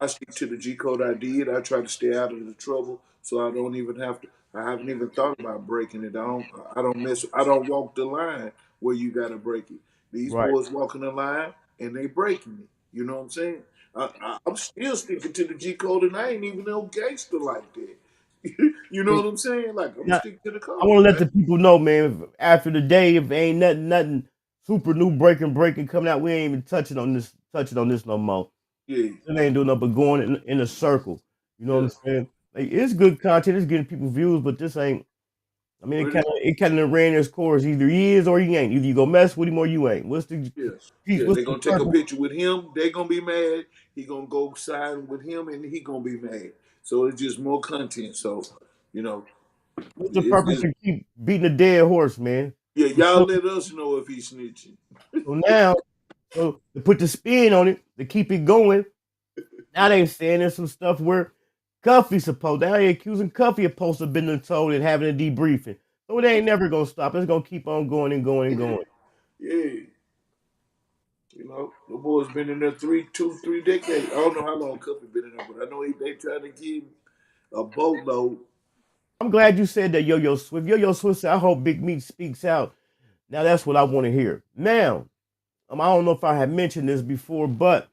I stick to the G code I did. I try to stay out of the trouble, so I don't even have to. I haven't even thought about breaking it. I don't walk the line where you got to break it. These boys walking the line and they breaking it. You know what I'm saying? I'm still sticking to the G code, and I ain't even no gangster like that. You know what I'm saying? Like I'm sticking to the code. I want to let the people know, man. After the day, if there ain't nothing super new breaking coming out, we ain't even touching on this no more. Yeah, it ain't doing nothing but going in a circle. You know what I'm saying? Like, it's good content. It's getting people views, but this ain't. I mean, it kind of ran its course. Either he is or he ain't. Either you go mess with him or you ain't. What's the? They're gonna take a picture with him. They gonna be mad. He gonna go side with him, and he gonna be mad. So it's just more content. So, what's the purpose to keep beating a dead horse, man? Yeah, y'all let us know if he's snitching. So now, to put the spin on it, to keep it going, now they saying there's some stuff where Cuffy's supposed. Now they accusing Cuffy of supposed to have been told and having a debriefing. So it ain't never gonna stop. It's gonna keep on going and going and going. Yeah. The boy's been in there 3 decades. I don't know how long Cuffy been in there, but I know they trying to give him a boatload. I'm glad you said that, Yo-Yo Swift. Yo-Yo Swift said, I hope Big Meech speaks out. Now that's what I want to hear. Now, I don't know if I had mentioned this before, but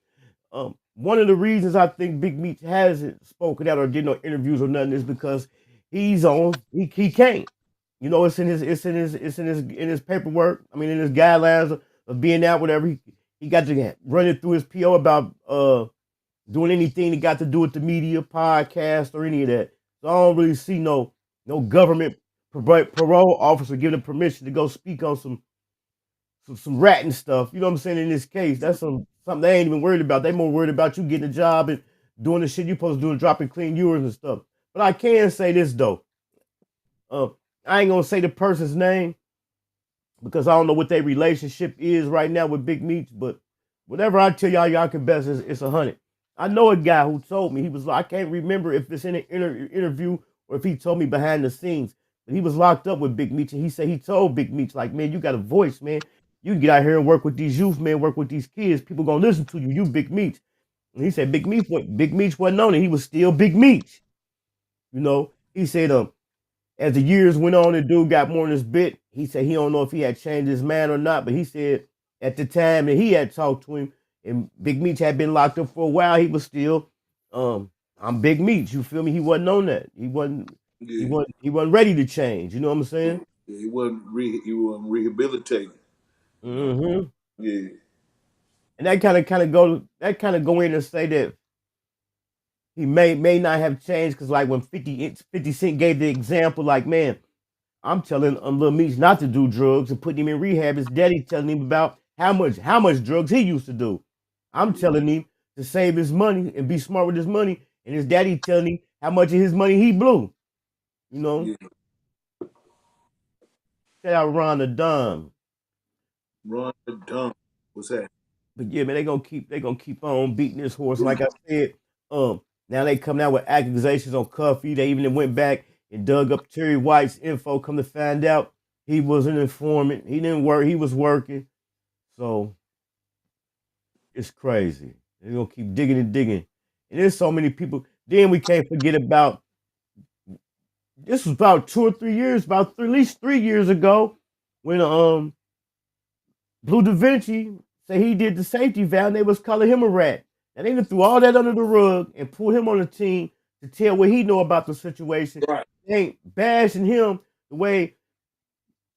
one of the reasons I think Big Meech hasn't spoken out or did no interviews or nothing is because he can't. It's in his paperwork. I mean, in his guidelines of being out, whatever. He got to run it through his PO about doing anything that got to do with the media, podcast, or any of that. So I don't really see no government parole officer giving him permission to go speak on some ratting stuff. You know what I'm saying? In this case, that's something they ain't even worried about. They more worried about you getting a job and doing the shit you supposed to do and dropping clean viewers and stuff. But I can say this though. I ain't gonna say the person's name because I don't know what their relationship is right now with Big Meech, but whatever I tell y'all, y'all can best it's 100. I know a guy who told me, he was like, I can't remember if it's in an interview or if he told me behind the scenes, but he was locked up with Big Meech, and he said he told Big Meech, like, man, you got a voice, man. You can get out here and work with these youth, man, work with these kids. People gonna listen to you. You Big Meech. And he said Big Meech wasn't on it. He was still Big Meech. You know, he said, as the years went on, the dude got more in his bit. He said he don't know if he had changed his man or not, but he said at the time that he had talked to him and Big Meech had been locked up for a while, he was still, I'm Big Meech. You feel me? He wasn't on that. He wasn't ready to change. You know what I'm saying? Yeah, he wasn't rehabilitating. Mm-hmm. Yeah. And that kind of go in and say that he may not have changed because like when 50 Cent gave the example, like, man, I'm telling Lil Meech not to do drugs and putting him in rehab. His daddy telling him about how much drugs he used to do. I'm telling him to save his money and be smart with his money, and his daddy telling him how much of his money he blew. You know? Yeah. Shout out Ron the Dumb. Ron the Dumb. What's that? But yeah, man, they gonna keep on beating this horse. Like I said, now they come out with accusations on Cuffy. They even went back and dug up Terry White's info. Come to find out, he was an informant. He didn't work. He was working. So it's crazy. They're gonna keep digging and digging. And there's so many people. Then we can't forget about this was about 2 or 3 years, at least 3 years ago, when Blue Da Vinci said he did the safety valve and they was calling him a rat. And they done threw all that under the rug and pulled him on the team to tell what he know about the situation. Right. They ain't bashing him the way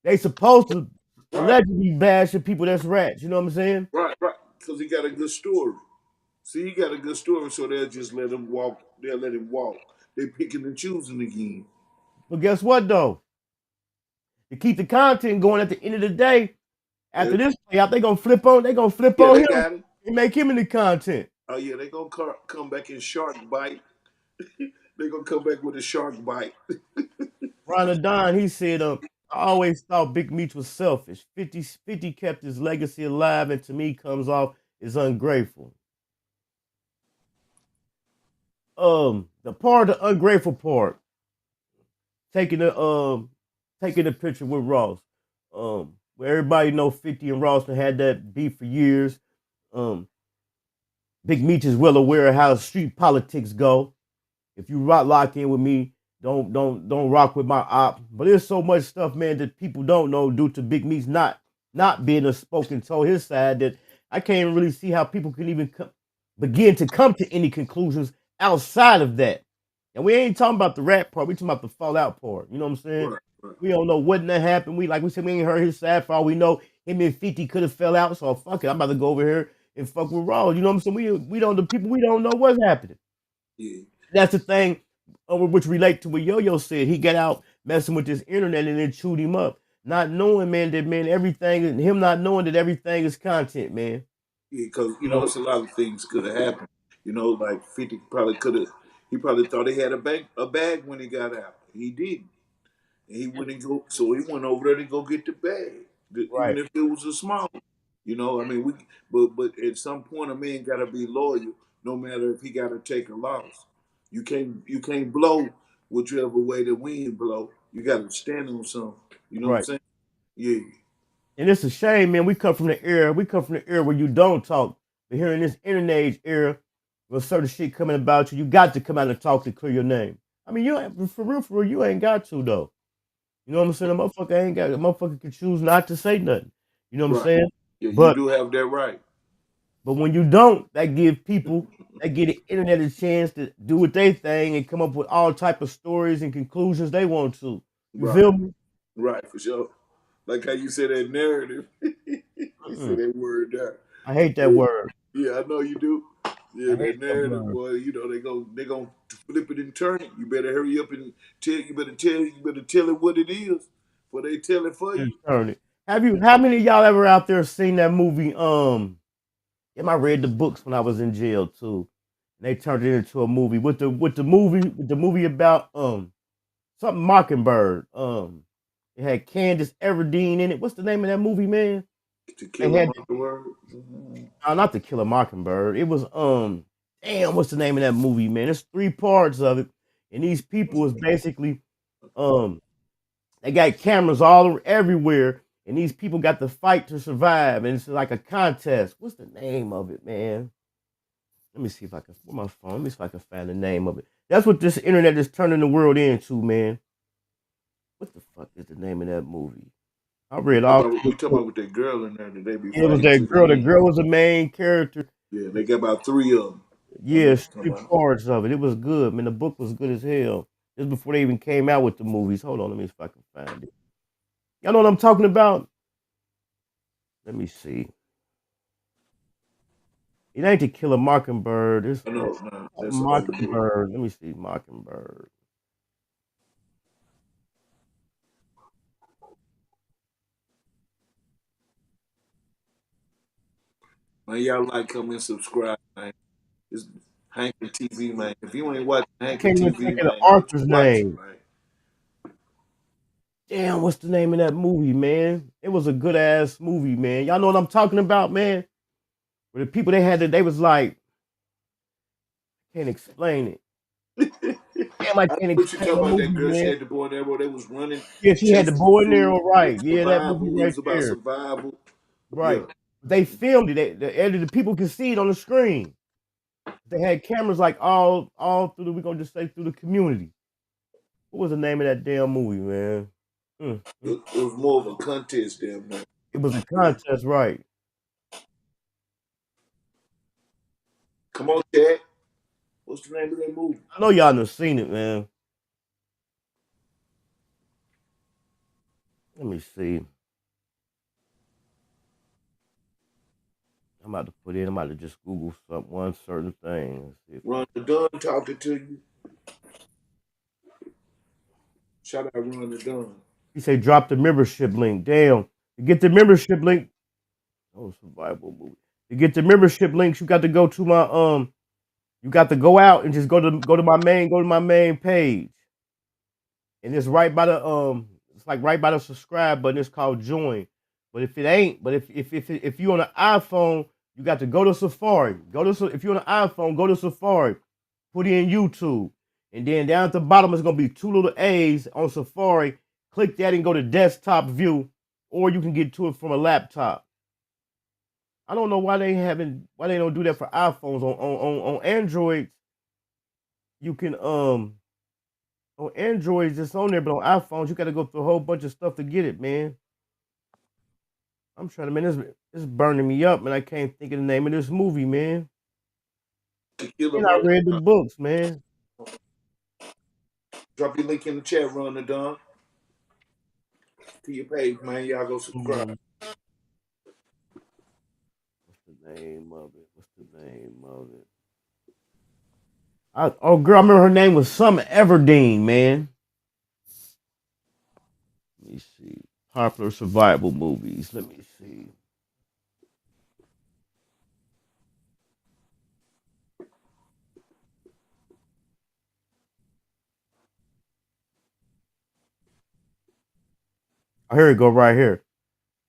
they supposed to allegedly bashing people that's rats. You know what I'm saying? Right. Because he got a good story. See, he got a good story, so they'll just let him walk. They'll let him walk. They picking and choosing again. But guess what though? To keep the content going at the end of the day, after this play out, they gonna flip on him and make him into content. Oh yeah, they gonna come back in shark bite. They gonna come back with a shark bite. Ron Don, he said, I always thought Big Meech was selfish. 50 kept his legacy alive, and to me comes off as ungrateful. The ungrateful part, taking the picture with Ross. Where everybody know 50 and Ross had that beef for years. Big Meech is well aware of how street politics go. If you lock in with me, don't rock with my op. But there's so much stuff, man, that people don't know due to Big Meech not being a spoken told his side that I can't really see how people can even begin to come to any conclusions outside of that. And we ain't talking about the rap part. We talking about the fallout part. You know what I'm saying? Right. We don't know what happened. We said, we ain't heard his side. For all we know, him and 50 could have fell out. So fuck it, I'm about to go over here and fuck with Raw. You know what I'm saying? We don't know what's happening. Yeah. That's the thing, which relate to what Yo-Yo said. He got out messing with this internet and then chewed him up, not knowing, man, that everything, and him not knowing that everything is content, man. Yeah, because it's a lot of things could have happened. Like 50 probably could have. He probably thought he had a bag when he got out. He didn't. And he wouldn't go. So he went over there to go get the bag, Right. even if it was a small one. I mean, but at some point a man got to be loyal, no matter if he got to take a loss. You can't blow whichever way the wind blow. You got to stand on something. You know what I'm saying? Yeah. And it's a shame, man. We come from the era where you don't talk. But here in this internet age era, with certain shit coming about you got to come out and talk to clear your name. I mean, for real, you ain't got to though. You know what I'm saying? A motherfucker can choose not to say nothing. You know what I'm saying? Yeah, but you do have that right. But when you don't, that give the internet a chance to do what they thing and come up with all type of stories and conclusions they want to. You feel me? Right, for sure. Like how you said that narrative. You said that word there. I hate that word. Yeah, I know you do. Yeah, that narrative, boy. They gonna flip it and turn it. You better hurry up and tell. You better tell it what it is, before they tell it for you. Turn it. How many of y'all ever out there seen that movie? I read the books when I was in jail too. They turned it into a movie. With the movie about something Mockingbird. It had Candace Everdeen in it. What's the name of that movie, man? To They Kill a had Mockingbird. not To Kill a Mockingbird. It was damn, what's the name of that movie, man? There's 3 parts of it, and these people is basically they got cameras everywhere, and these people got to fight to survive, and it's like a contest. What's the name of it, man? Let me see if I can. Where my phone? Let me see if I can find the name of it. That's what this internet is turning the world into, man. What the fuck is the name of that movie? I read all. We talking about with that girl in there that they be It was fighting to that the girl. The end. girl was the main character. Yeah, they got about 3 of them. Yes, 3 parts of it. It was good, man. The book was good as hell. This was before they even came out with the movies. Hold on, let me see if I can find it. Y'all know what I'm talking about? Let me see. It ain't To Kill a Mockingbird. It's No, that's Mockingbird. Let me see, Mockingbird. Man, y'all like, comment, subscribe, man. It's Hankin TV, man. If you ain't watching I Hankin can't even TV, think of the man, author's watch it, name. man. Damn, what's the name of that movie, man? It was a good ass movie, man. Y'all know what I'm talking about, man? Where the people they was like, can't explain it. Damn, I can't What you explain talking the about? That movie, girl, she man. had the boy there where they was running, Yeah, she had the chasing boy in there, food. all right. It Yeah, that movie survival. It right was about there. survival. Right. Yeah. They filmed it. The people could see it on the screen. They had cameras like all through the, we gonna just say through the community. What was the name of that damn movie, man? It was more of a contest there, man. It was a contest, right? Come on, Chad. What's the name of that movie? I know y'all done seen it, man. Let me see. I'm about to put in. I'm about to just Google one certain thing. Let's see if Ron the Dunn talking to you. Shout out Ron the Dunn. he say drop the membership link. Damn. To get the membership link. Oh, survival movie. To get the membership links, you got to go to my you got to go out and just go to my main page. And it's right by the it's like right by the subscribe button. It's called join. But if it ain't, but if you on an iPhone, you got to go to Safari. If you're on an iPhone, go to Safari. Put in YouTube. And then down at the bottom is gonna be 2 little A's on Safari. Click that and go to desktop view, or you can get to it from a laptop. I don't know why they don't do that for iPhones. On Androids, you can on Androids it's on there, but on iPhones you gotta go through a whole bunch of stuff to get it, man. I'm trying to, man, it's burning me up, man. I can't think of the name of this movie, man. And I read the books, man. Drop your link in the chat, Ron the Dunn. To your page, man. Y'all go subscribe. What's the name of it? Oh, girl, I remember her name was some Everdeen, man. Let me see. Popular survival movies. Let me see. Oh, here we go, right here.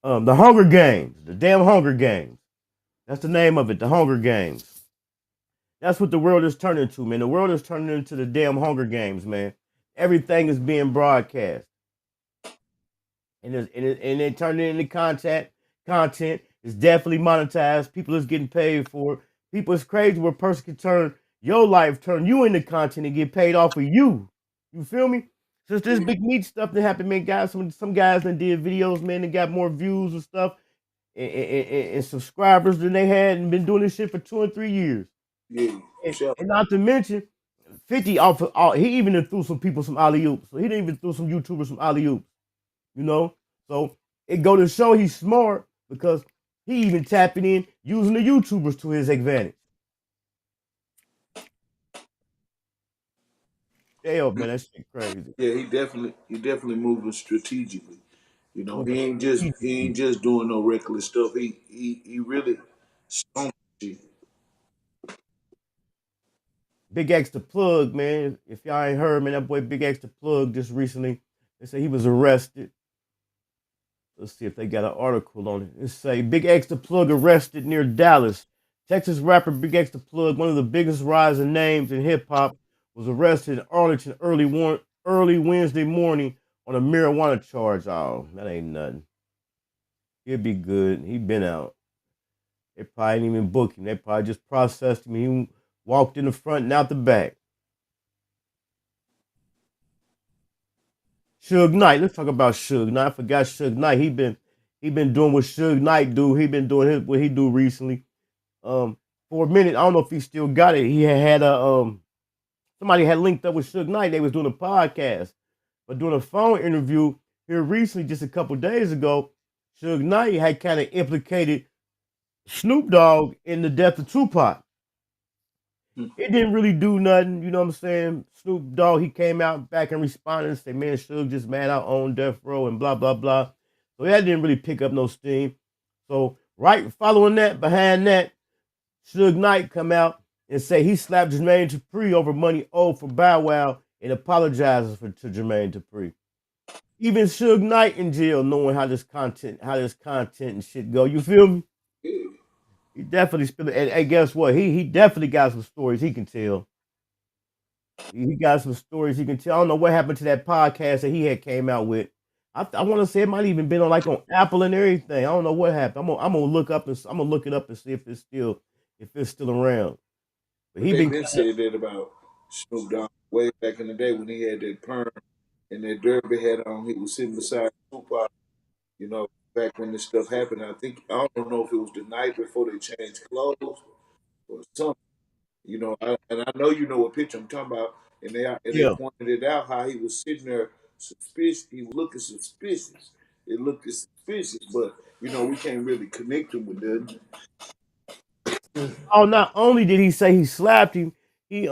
The Hunger Games. The damn Hunger Games. That's the name of it, the Hunger Games. That's what the world is turning to, man. The world is turning into the damn Hunger Games, man. Everything is being broadcast. And it turned into content. Content is definitely monetized. People is getting paid for it. People, it's crazy where a person can turn your life, turn you into content and get paid off of you. You feel me? Since this big meat stuff that happened, man, guys, some guys that did videos, man, that got more views and stuff and subscribers than they had and been doing this shit for 2 or 3 years. Yeah, and not to mention, 50 he even threw some people some alley oops. So he didn't even threw some YouTubers some alley oops. You know? So it go to show he's smart because he even tapping in using the YouTubers to his advantage. Damn, man, that shit crazy. Yeah, he definitely moving strategically. You know, he ain't just doing no reckless stuff. He really stunk shit. Big X the Plug, man. If y'all ain't heard, man, that boy Big X the Plug just recently, they say he was arrested. Let's see if they got an article on it. It say Big X the Plug arrested near Dallas. Texas rapper Big X the Plug, one of the biggest rising names in hip hop, was arrested in Arlington early Wednesday morning on a marijuana charge. Oh, that ain't nothing. He'll be good. He been out. They probably didn't even book him. They probably just processed him. He walked in the front and out the back. Suge Knight. Let's talk about Suge Knight. I forgot Suge Knight. He been doing what Suge Knight do. He been doing what he do recently. For a minute, I don't know if he still got it. He had a somebody had linked up with Suge Knight. They was doing a podcast, but doing a phone interview here recently, just a couple days ago, Suge Knight had kind of implicated Snoop Dogg in the death of Tupac. It didn't really do nothing, you know what I'm saying? Snoop Dogg, he came out back and responded and said, man, Suge just mad out on death row and blah, blah, blah. So that didn't really pick up no steam. So right following that, behind that, Suge Knight come out and say he slapped Jermaine Dupri over money owed for Bow Wow and apologizes to Jermaine Dupri. Even Suge Knight in jail knowing how this content and shit go. You feel me? He definitely spilled it. And guess what? He definitely got some stories he can tell. He got some stories he can tell. I don't know what happened to that podcast that he had came out with. I want to say it might even been on Apple and everything. I don't know what happened. I'm gonna look it up and see if it's still around. But They been said that about Snoop Dogg way back in the day when he had that perm and that derby hat on. He was sitting beside Tupac, you know, back when this stuff happened. I don't know if it was the night before they changed clothes or something. You know, and I know you know what picture I'm talking about. And they pointed it out how he was sitting there suspicious. He was looking suspicious. It looked suspicious, but you know we can't really connect him with that. Oh, not only did he say he slapped him, he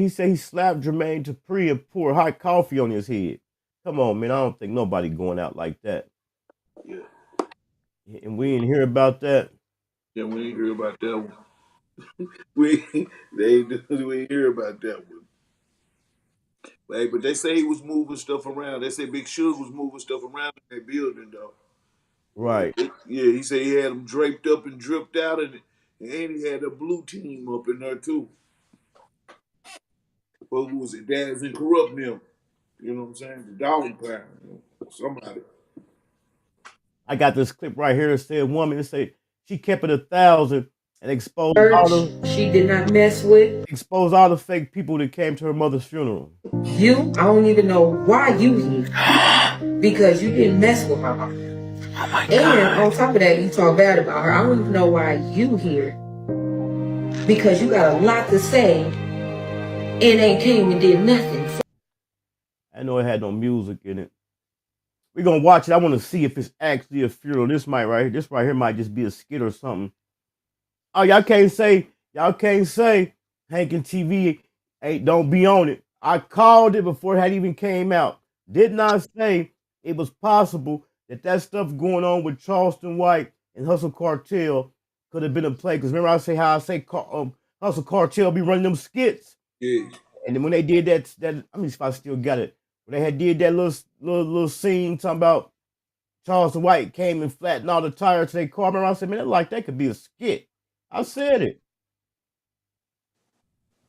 said he slapped Jermaine Dupri and poured hot coffee on his head. Come on, man, I don't think nobody going out like that. Yeah. And we didn't hear about that. Yeah, we didn't hear about that one. we ain't hear about that one. Hey, but they say he was moving stuff around. They say Big Suge was moving stuff around in that building, though. Right. Yeah, he said he had them draped up and dripped out, and he had a blue team up in there too. Well, who was it? Daz and Corrupt them. You know what I'm saying? The Dollar Pound. You know, somebody. I got this clip right here. It said woman. It said she kept it 1,000 and exposed all the. She did not mess with. Exposed all the fake people that came to her mother's funeral. You, I don't even know why you here. Because you didn't mess with her. Oh my God. And on top of that, you talk bad about her. I don't even know why you here. Because you got a lot to say and ain't came and did nothing. I know it had no music in it. We're gonna watch it. I want to see if it's actually a funeral. This right here might just be a skit or something. Oh, y'all can't say Hankin TV don't be on it. I called it before it had even came out. Did not say it was possible that stuff going on with Charleston White and Hustle Cartel could have been a play. Because remember I say Hustle Cartel be running them skits. Yeah. And then when they did that, I mean, if I still got it, when they had did that little scene talking about Charleston White came and flattened all the tires to their car. Remember I said, man, that could be a skit. I said it.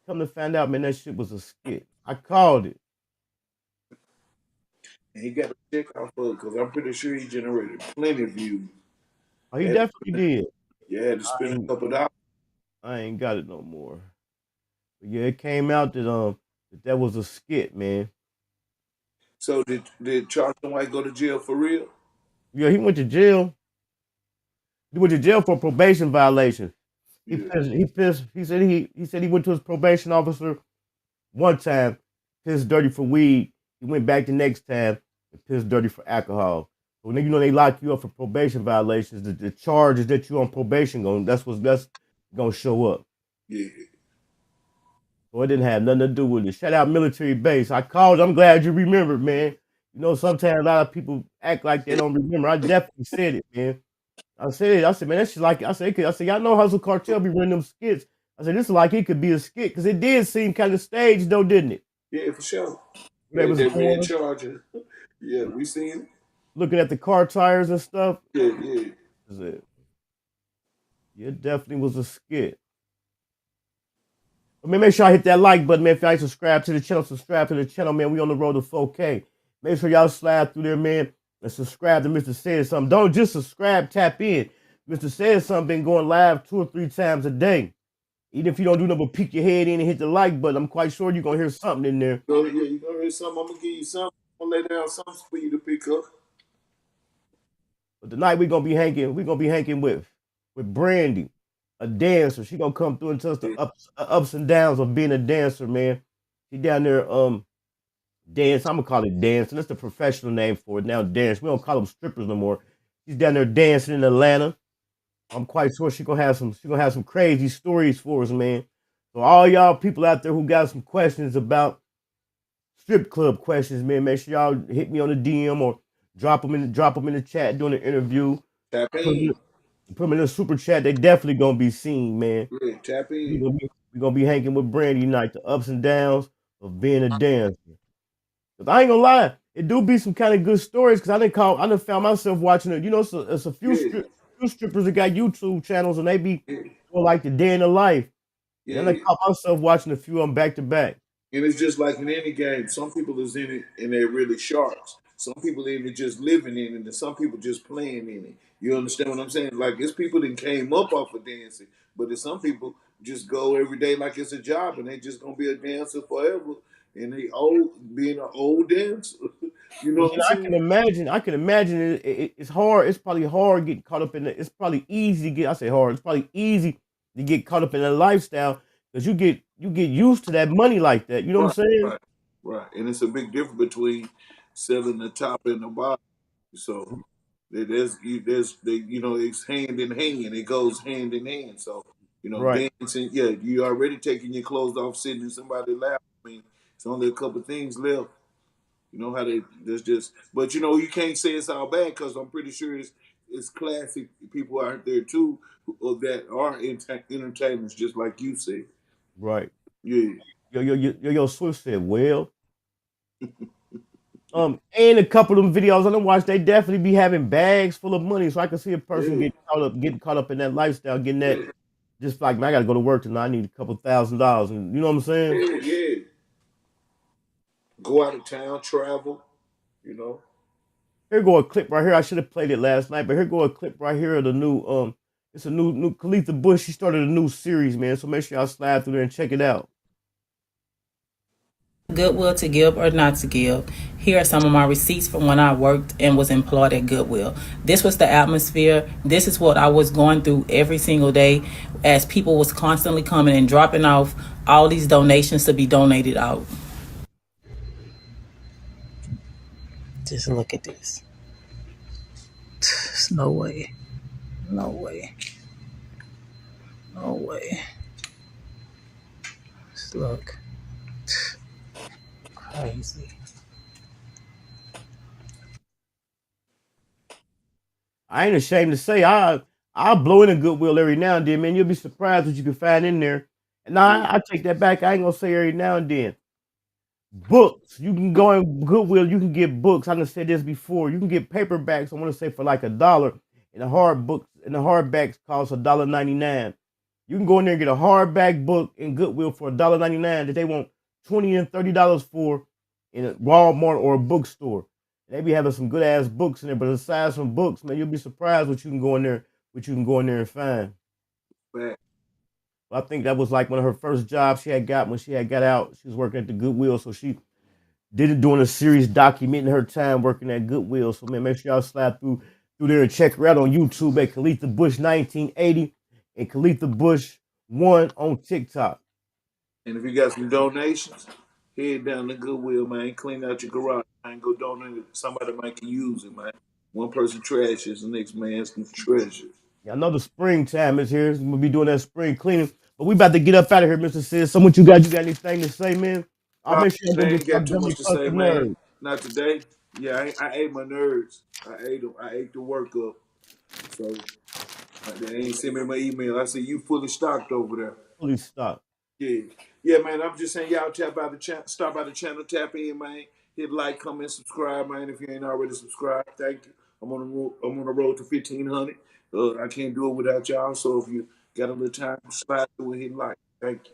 Come to find out, man, that shit was a skit. I called it. And he got a check off of it because I'm pretty sure he generated plenty of views. Oh, he definitely did. Yeah, had to spend a couple dollars. I ain't got it no more. But yeah, it came out that was a skit, man. So did Charleston White go to jail for real? Yeah, he went to jail. He went to jail for probation violation. He said he went to his probation officer one time, pissed dirty for weed. He went back the next time and pissed dirty for alcohol. So when they lock you up for probation violations, the charges that you on probation that's gonna show up. Yeah. So it didn't have nothing to do with it. Shout out military base. I called. I'm glad you remembered, man. You know, sometimes a lot of people act like they don't remember. I definitely said it, man. I said, man, that shit like I said, y'all know Hustle Cartel be running them skits. I said, this is like it could be a skit, because it did seem kind of staged, though, didn't it? Yeah, for sure. They Yeah, was that man going, Charger. Yeah, we seen it. looking at the car tires and stuff. Yeah, yeah. Is it? Yeah, it definitely was a skit. But man, make sure I hit that like button, man. If y'all ain't subscribe to the channel, man. We on the road to 4K. Make sure y'all slide through there, man, and subscribe to Mr. Said Something. Don't just subscribe, tap in. Mr. Said Something been going live 2 or 3 times a day. Even if you don't do nothing but peek your head in and hit the like button, I'm quite sure you're gonna hear something in there. So, yeah, you gonna hear something? I'm gonna give you something. I'm gonna lay down something for you to pick up. But tonight we're gonna be hanging with Brandy, a dancer. She gonna come through and tell us the ups and downs of being a dancer, man. She down there dance. I'm gonna call it dancing. That's the professional name for it now. Dance. We don't call them strippers no more. She's down there dancing in Atlanta. I'm quite sure she's gonna have some crazy stories for us, man. So all y'all people out there who got some questions about strip club questions, man, make sure y'all hit me on the DM or drop them in the chat during the interview. Tap in. Put them in the super chat. They definitely gonna be seen, man. Yeah, tap in. We gonna be hanging with Brandy tonight. The ups and downs of being a dancer. Cause I ain't gonna lie, it do be some kind of good stories. Cause I done found myself watching it. You know, it's a few strippers that got YouTube channels, and they be more like the day in the life. Yeah, And I caught myself watching a few of them back to back. And it's just like in any game. Some people is in it and they're really sharks. Some people in it just living in it, and some people just playing in it. You understand what I'm saying? Like it's people that came up off of dancing, but there's some people just go every day like it's a job, and they just gonna be a dancer forever. And they being an old dancer. You know what I'm saying? I can imagine it's hard. It's probably hard getting caught up in it. It's probably easy to get. I say hard. It's probably easy to get caught up in that lifestyle because you get used to that money like that. You know what I'm saying? Right. And it's a big difference between selling the top and the bottom. So it's hand in hand. It goes hand in hand. So dancing. Yeah, you already taking your clothes off, sitting in somebody's lap. I mean, it's only a couple things left. You know how there's just, but you can't say it's all bad because I'm pretty sure it's classic people out there too that are entertainers, just like you said. Right. Yeah. Yo, Swift said, well, and a couple of them videos I done watched, they definitely be having bags full of money, so I can see a person getting caught up in that lifestyle, getting that. Just like, man, I gotta go to work tonight. I need a couple $1,000s, and you know what I'm saying? Yeah. Go out of town, travel, Here go a clip right here. I should have played it last night, but here go a clip right here of the new it's a new Khalitha Bush. She started a new series, man. So make sure y'all slide through there and check it out. Goodwill to give or not to give. Here are some of my receipts from when I worked and was employed at Goodwill. This was the atmosphere. This is what I was going through every single day as people was constantly coming and dropping off all these donations to be donated out. Just look at this. There's no way. No way. No way. Just look. Crazy. I ain't ashamed to say I blow in a Goodwill every now and then, man. You'll be surprised what you can find in there. And I take that back. I ain't gonna say every now and then. Books. You can go in Goodwill, you can get books. I done said this before. You can get paperbacks, I want to say for like $1. And the hardbacks cost $1.99. You can go in there and get a hardback book in Goodwill for $1.99 that they want $20 and $30 for in a Walmart or a bookstore. They be having some good ass books in there, but aside from books, man, you'll be surprised what you can go in there and find. Right. I think that was like one of her first jobs she had got when she had got out. She was working at the Goodwill, so she did it doing a series documenting her time working at Goodwill. So man, make sure y'all slide through there and check her out on YouTube at Khalitha Bush 1980 and Khalitha Bush 1 on TikTok. And if you got some donations, head down to Goodwill, man. Clean out your garage, man. Go donate it. Somebody might can use it, man. One person trashes, the next man's treasure. Yeah, I know the springtime is here. We'll be doing that spring cleaning. But we about to get up out of here, Mr. Sis. So what you got anything to say, man? I'll make sure I ain't got too much to say, man. Not today. Yeah, I ate my nerds. I ate them. I ate the work up. So they ain't send me my email. I said, you fully stocked over there. fully stocked. Yeah, yeah, man. I'm just saying, y'all tap by the channel, stop by the channel, tap in, man. Hit like, comment, subscribe, man. If you ain't already subscribed, thank you. I'm on the road. I'm on the road to 1,500. I can't do it without y'all. So if you got a little time, slide through and hit like. Thank you.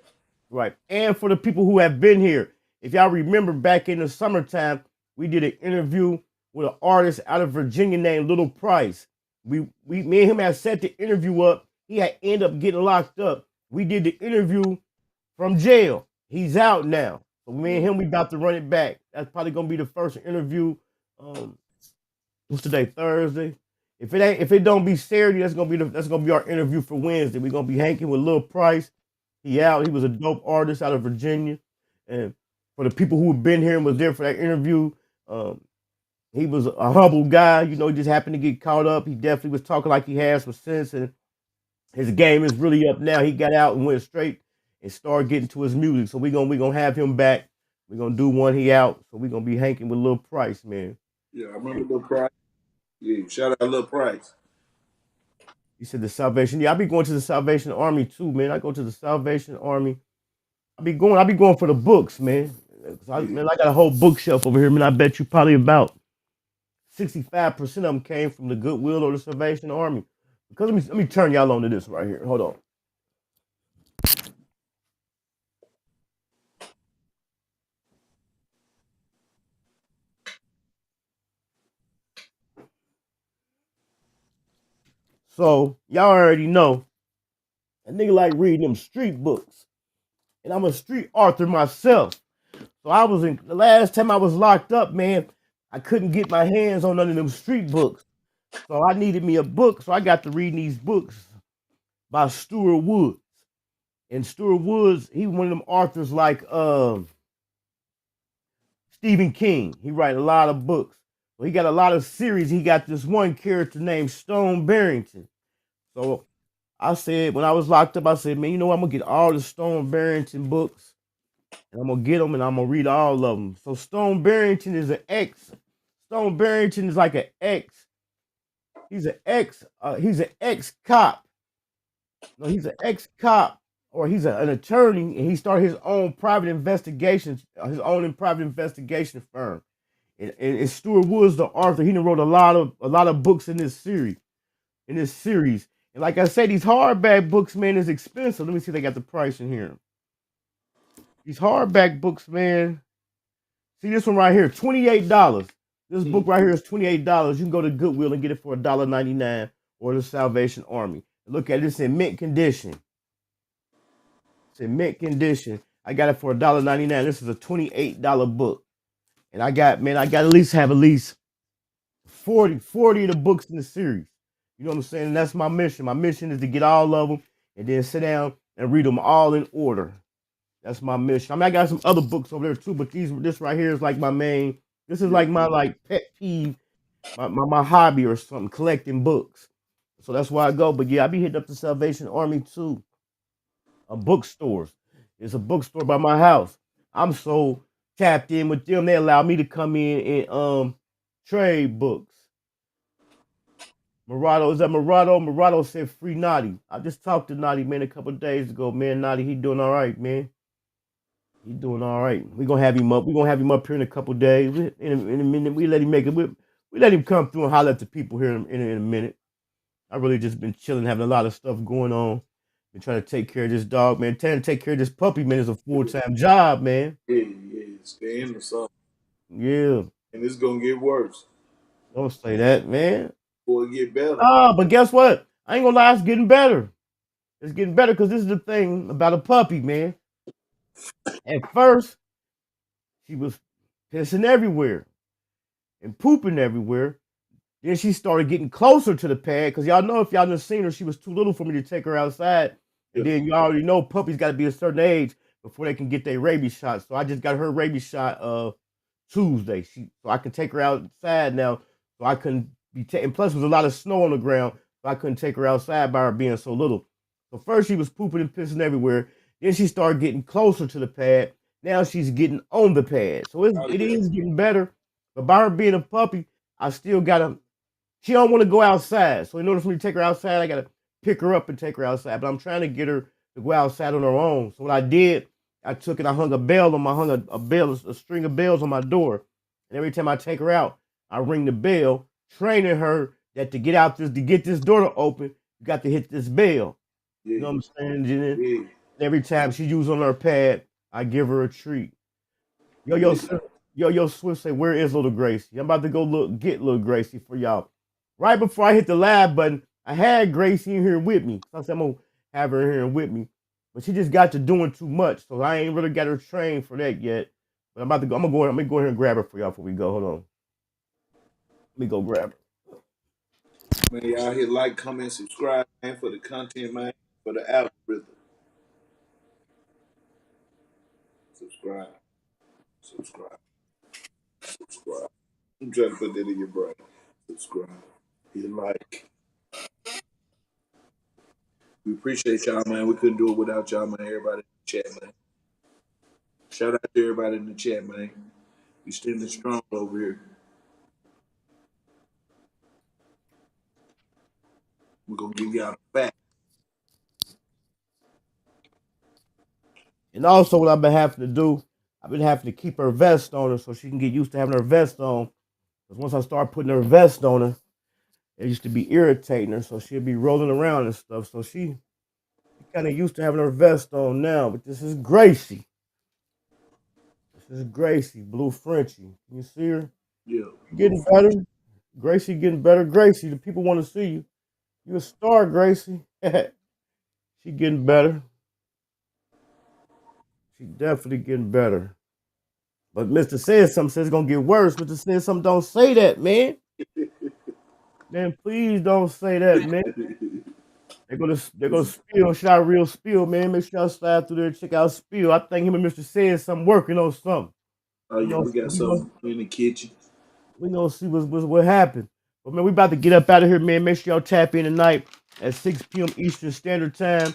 Right. And for the people who have been here, if y'all remember back in the summertime, we did an interview with an artist out of Virginia named Little Price. Me and him had set the interview up. He had ended up getting locked up. We did the interview from jail. He's out now. So me and him, we about to run it back. That's probably gonna be the first interview. What's today? Thursday. If it don't be Saturday, that's gonna be our interview for Wednesday. We're gonna be hanging with Lil Price. He out. He was a dope artist out of Virginia. And for the people who have been here and was there for that interview, he was a humble guy. You know, he just happened to get caught up. He definitely was talking like he has some sense, and his game is really up now. He got out and went straight and started getting to his music. So we're gonna have him back. We're gonna do one he out. So we're gonna be hanging with Lil Price, man. Yeah, I remember Lil Price. Yeah, shout out Lil Price. He said the Salvation. Yeah, I be going to the Salvation Army too, man. I go to the Salvation Army. I be going for the books, man. I got a whole bookshelf over here, man. I bet you probably about 65% of them came from the Goodwill or the Salvation Army. Because let me turn y'all on to this right here. Hold on. So y'all already know a nigga like reading them street books. And I'm a street author myself. So the last time I was locked up, man, I couldn't get my hands on none of them street books. So I needed me a book. So I got to reading these books by Stuart Woods. And Stuart Woods, he one of them authors like Stephen King. He write a lot of books. So he got a lot of series. He got this one character named Stone Barrington. So I said, when I was locked up, I said, man, you know what? I'm going to get all the Stone Barrington books. And I'm going to get them and I'm going to read all of them. So Stone Barrington is an ex. Stone Barrington is like an ex. He's an ex-cop. No, he's an ex-cop, or he's an attorney, and he started his own private investigation firm. And Stuart Woods, the author, he done wrote a lot of books in this series. And like I said, these hardback books, man, is expensive. Let me see if they got the price in here. These hardback books, man. See this one right here, $28. This book right here is $28. You can go to Goodwill and get it for $1.99 or the Salvation Army. Look at it, it's in mint condition. It's in mint condition. I got it for $1.99. This is a $28 book. And I got at least 40 of the books in the series. You know what I'm saying? And that's my mission. My mission is to get all of them and then sit down and read them all in order. That's my mission. I mean, I got some other books over there too, but this right here is like my main. This is like my pet peeve, my hobby or something, collecting books. So that's why I go. But yeah, I be hitting up the Salvation Army too. Bookstores. There's a bookstore by my house. I'm so tapped in with them. They allow me to come in and trade books. Murado, is that Murado? Murado said free Naughty. I just talked to Naughty, man, a couple of days ago. Man, Naughty, he doing all right, man. He doing all right. We're gonna have him up. We're gonna have him up here in a couple of days. In a minute, we let him make it. We let him come through and holler at the people here in a minute. I really just been chilling, having a lot of stuff going on. Been trying to take care of this dog, man. Trying to take care of this puppy, man, is a full-time job, man. Yeah, stay in the sun. Yeah. And it's gonna get worse. Don't say that, man. Or it get better. But guess what? I ain't gonna lie, it's getting better. It's getting better because this is the thing about a puppy, man. At first, she was pissing everywhere and pooping everywhere. Then she started getting closer to the pad because y'all know if y'all done seen her, she was too little for me to take her outside. And then you already know puppies got to be a certain age before they can get their rabies shot. So I just got her rabies shot Tuesday. So I can take her outside now. So I couldn't be and plus there was a lot of snow on the ground, so I couldn't take her outside by her being so little. So first she was pooping and pissing everywhere. Then she started getting closer to the pad. Now she's getting on the pad. So it is getting better. But by her being a puppy, I still gotta. She don't want to go outside. So in order for me to take her outside, I gotta pick her up and take her outside. But I'm trying to get her to go outside on her own. So what I did, I took and I hung a bell on my a string of bells on my door. And every time I take her out, I ring the bell, training her that to get this door to open, you got to hit this bell. Yeah. You know what I'm saying? And Yeah. every time she uses on her pad, I give her a treat. Yo, Swift say, where is little Gracie? I'm about to go get little Gracie for y'all. Right before I hit the live button, I had Gracie in here with me. So I said I'm gonna have her in here with me. But she just got to doing too much. So I ain't really got her trained for that yet. But I'm gonna go ahead and grab her for y'all before we go. Hold on. Let me go grab her. Man, y'all hit like, comment, subscribe, man, for the content, man, for the algorithm. Subscribe. I'm trying to put that in your brain. Subscribe. Hit like. We appreciate y'all, man. We couldn't do it without y'all, man. Everybody in the chat, man. Shout out to everybody in the chat, man. We standing strong over here. We're gonna give y'all the fact. And also what I've been having to do, I've been having to keep her vest on her so she can get used to having her vest on. Because once I start putting her vest on her, it used to be irritating her, so she'll be rolling around and stuff. So she kind of used to having her vest on now. But this is Gracie. This is Gracie, Blue Frenchie. Can you see her? Yeah. Getting better. Gracie getting better. Gracie, the people want to see you. You a star, Gracie. She getting better. She definitely getting better. But Mr. Says something says it's gonna get worse. Mr. Says something, don't say that, man. Man, please don't say that, man. They're gonna spill, shout real spill, man. Make sure y'all slide through there and check out Spill. I think him and Mr. Says something working on something. Oh yeah, we got something in the kitchen. We gonna see what happened. But man, we about to get up out of here, man. Make sure y'all tap in tonight at 6 p.m. Eastern Standard Time.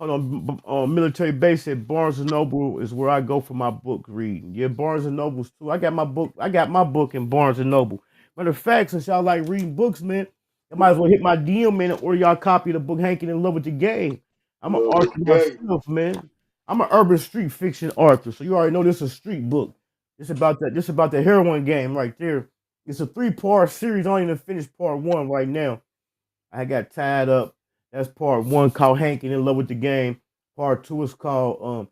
Hold on, military base at Barnes & Noble is where I go for my book reading. Yeah, Barnes & Noble's too. I got my book in Barnes & Noble. Matter of fact, since y'all like reading books, man, you might as well hit my DM, man, and order y'all a copy of the book Hankin in Love with the Game. I'm an author myself, man. I'm an urban street fiction author, so you already know this is a street book. It's about the heroin game right there. It's a 3-part series. I don't even finish part 1 right now. I got tied up. That's part 1 called Hankin in Love with the Game. Part 2 is called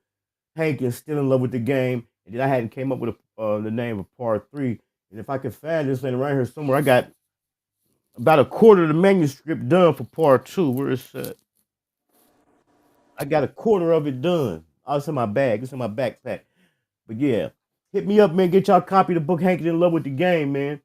Hankin Still in Love with the Game. And then I hadn't came up with the name of part 3. And if I can find this thing around here somewhere, I got about a quarter of the manuscript done for part 2. Where is that? I got a quarter of it done. Oh, it's in my bag. It's in my backpack. But yeah, hit me up, man. Get y'all a copy of the book Hankin in Love with the Game, man.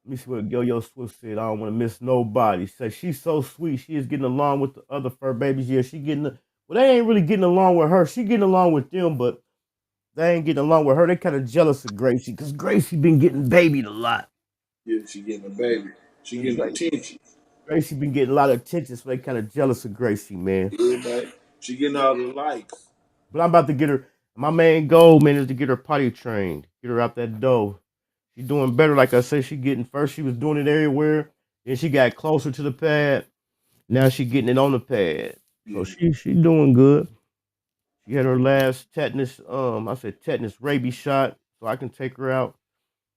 Let me see what Yo Swift said. I don't want to miss nobody. Said she's so sweet. She is getting along with the other fur babies. Yeah, she getting. Well, they ain't really getting along with her. She getting along with them, but they ain't getting along with her. They kind of jealous of Gracie because Gracie been getting babied a lot. Yeah, she getting a baby. She getting attention. Gracie been getting a lot of attention, so they kind of jealous of Gracie, man. Yeah, man. She getting all the likes. But I'm about to get her. My main goal, man, is to get her potty trained. Get her out that door. She doing better. Like I said, she was doing it everywhere. Then she got closer to the pad. Now she getting it on the pad. So she doing good. She had her last tetanus rabies shot, so I can take her out.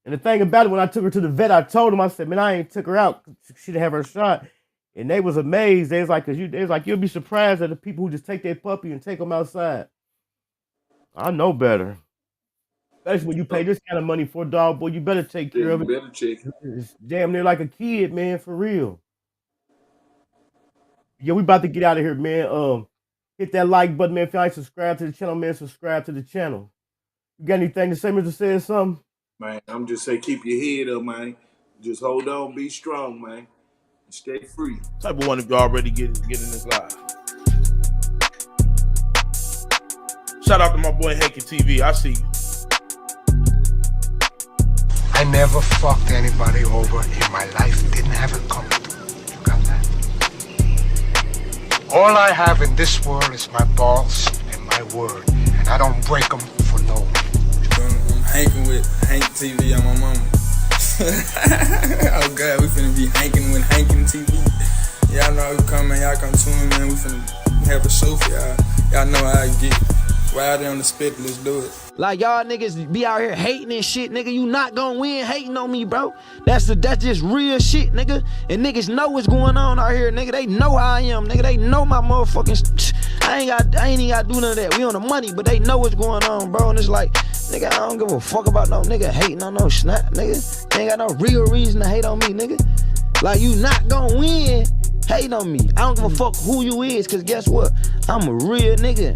And the thing about it, when I took her to the vet, I told him, I said, man, I ain't took her out. She didn't have her shot. And they was amazed. They was like, you'll be surprised at the people who just take their puppy and take them outside. I know better. Especially when you pay this kind of money for a dog, boy, you better take care of it. Better check. It's damn near like a kid, man, for real. Yeah, we about to get out of here, man. Hit that like button, man. If y'all ain't subscribed to the channel, man, subscribe to the channel. You got anything to say, Mr. Says something? Man, I'm just saying, keep your head up, man. Just hold on, be strong, man. And stay free. Type of one if you already get in this live. Shout out to my boy Hankin TV. I see you. I never fucked anybody over in my life. Didn't have it coming. You got that? All I have in this world is my balls and my word. And I don't break them for no one. I'm hanking with Hank TV on my mama. Oh God, we finna be hanking with Hankin TV. Y'all know how we come, man. Y'all come tune, man. We finna have a show for y'all. Y'all know how I get. Right there on the spit, let's do it. Like y'all niggas be out here hating and shit, nigga. You not gonna win hating on me, bro. That's just real shit, nigga. And niggas know what's going on out here, nigga. They know how I am, nigga. They know my motherfucking. I ain't even gotta do none of that. We on the money, but they know what's going on, bro. And it's like, nigga, I don't give a fuck about no nigga hating on no snap, nigga. Ain't got no real reason to hate on me, nigga. Like you not gonna win hating on me. I don't give a fuck who you is, cause guess what? I'm a real nigga.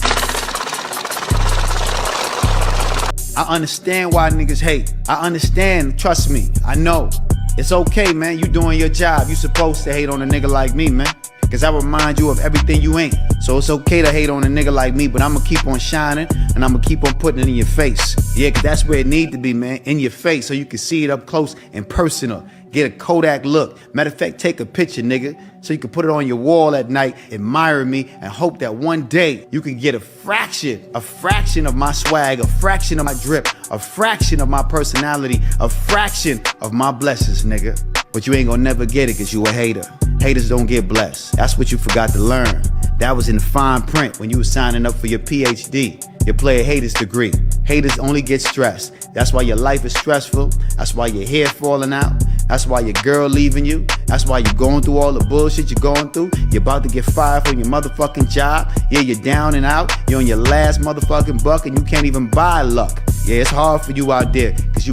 I understand why niggas hate. I understand, trust me, I know. It's okay, man, you doing your job. You supposed to hate on a nigga like me, man. Cause I remind you of everything you ain't. So it's okay to hate on a nigga like me, but I'ma keep on shining and I'ma keep on putting it in your face. Yeah, cause that's where it need to be, man, in your face so you can see it up close and personal. Get a Kodak look. Matter of fact, take a picture, nigga, so you can put it on your wall at night, admire me, and hope that one day you can get a fraction of my swag, a fraction of my drip, a fraction of my personality, a fraction of my blessings, nigga. But you ain't gonna never get it cause you a hater. Haters don't get blessed. That's what you forgot to learn. That was in the fine print when you were signing up for your PhD, your player haters degree. Haters only get stressed. That's why your life is stressful. That's why your hair falling out. That's why your girl leaving you. That's why you're going through all the bullshit you're going through. You're about to get fired from your motherfucking job. Yeah, you're down and out. You're on your last motherfucking buck and you can't even buy luck. Yeah, it's hard for you out there because you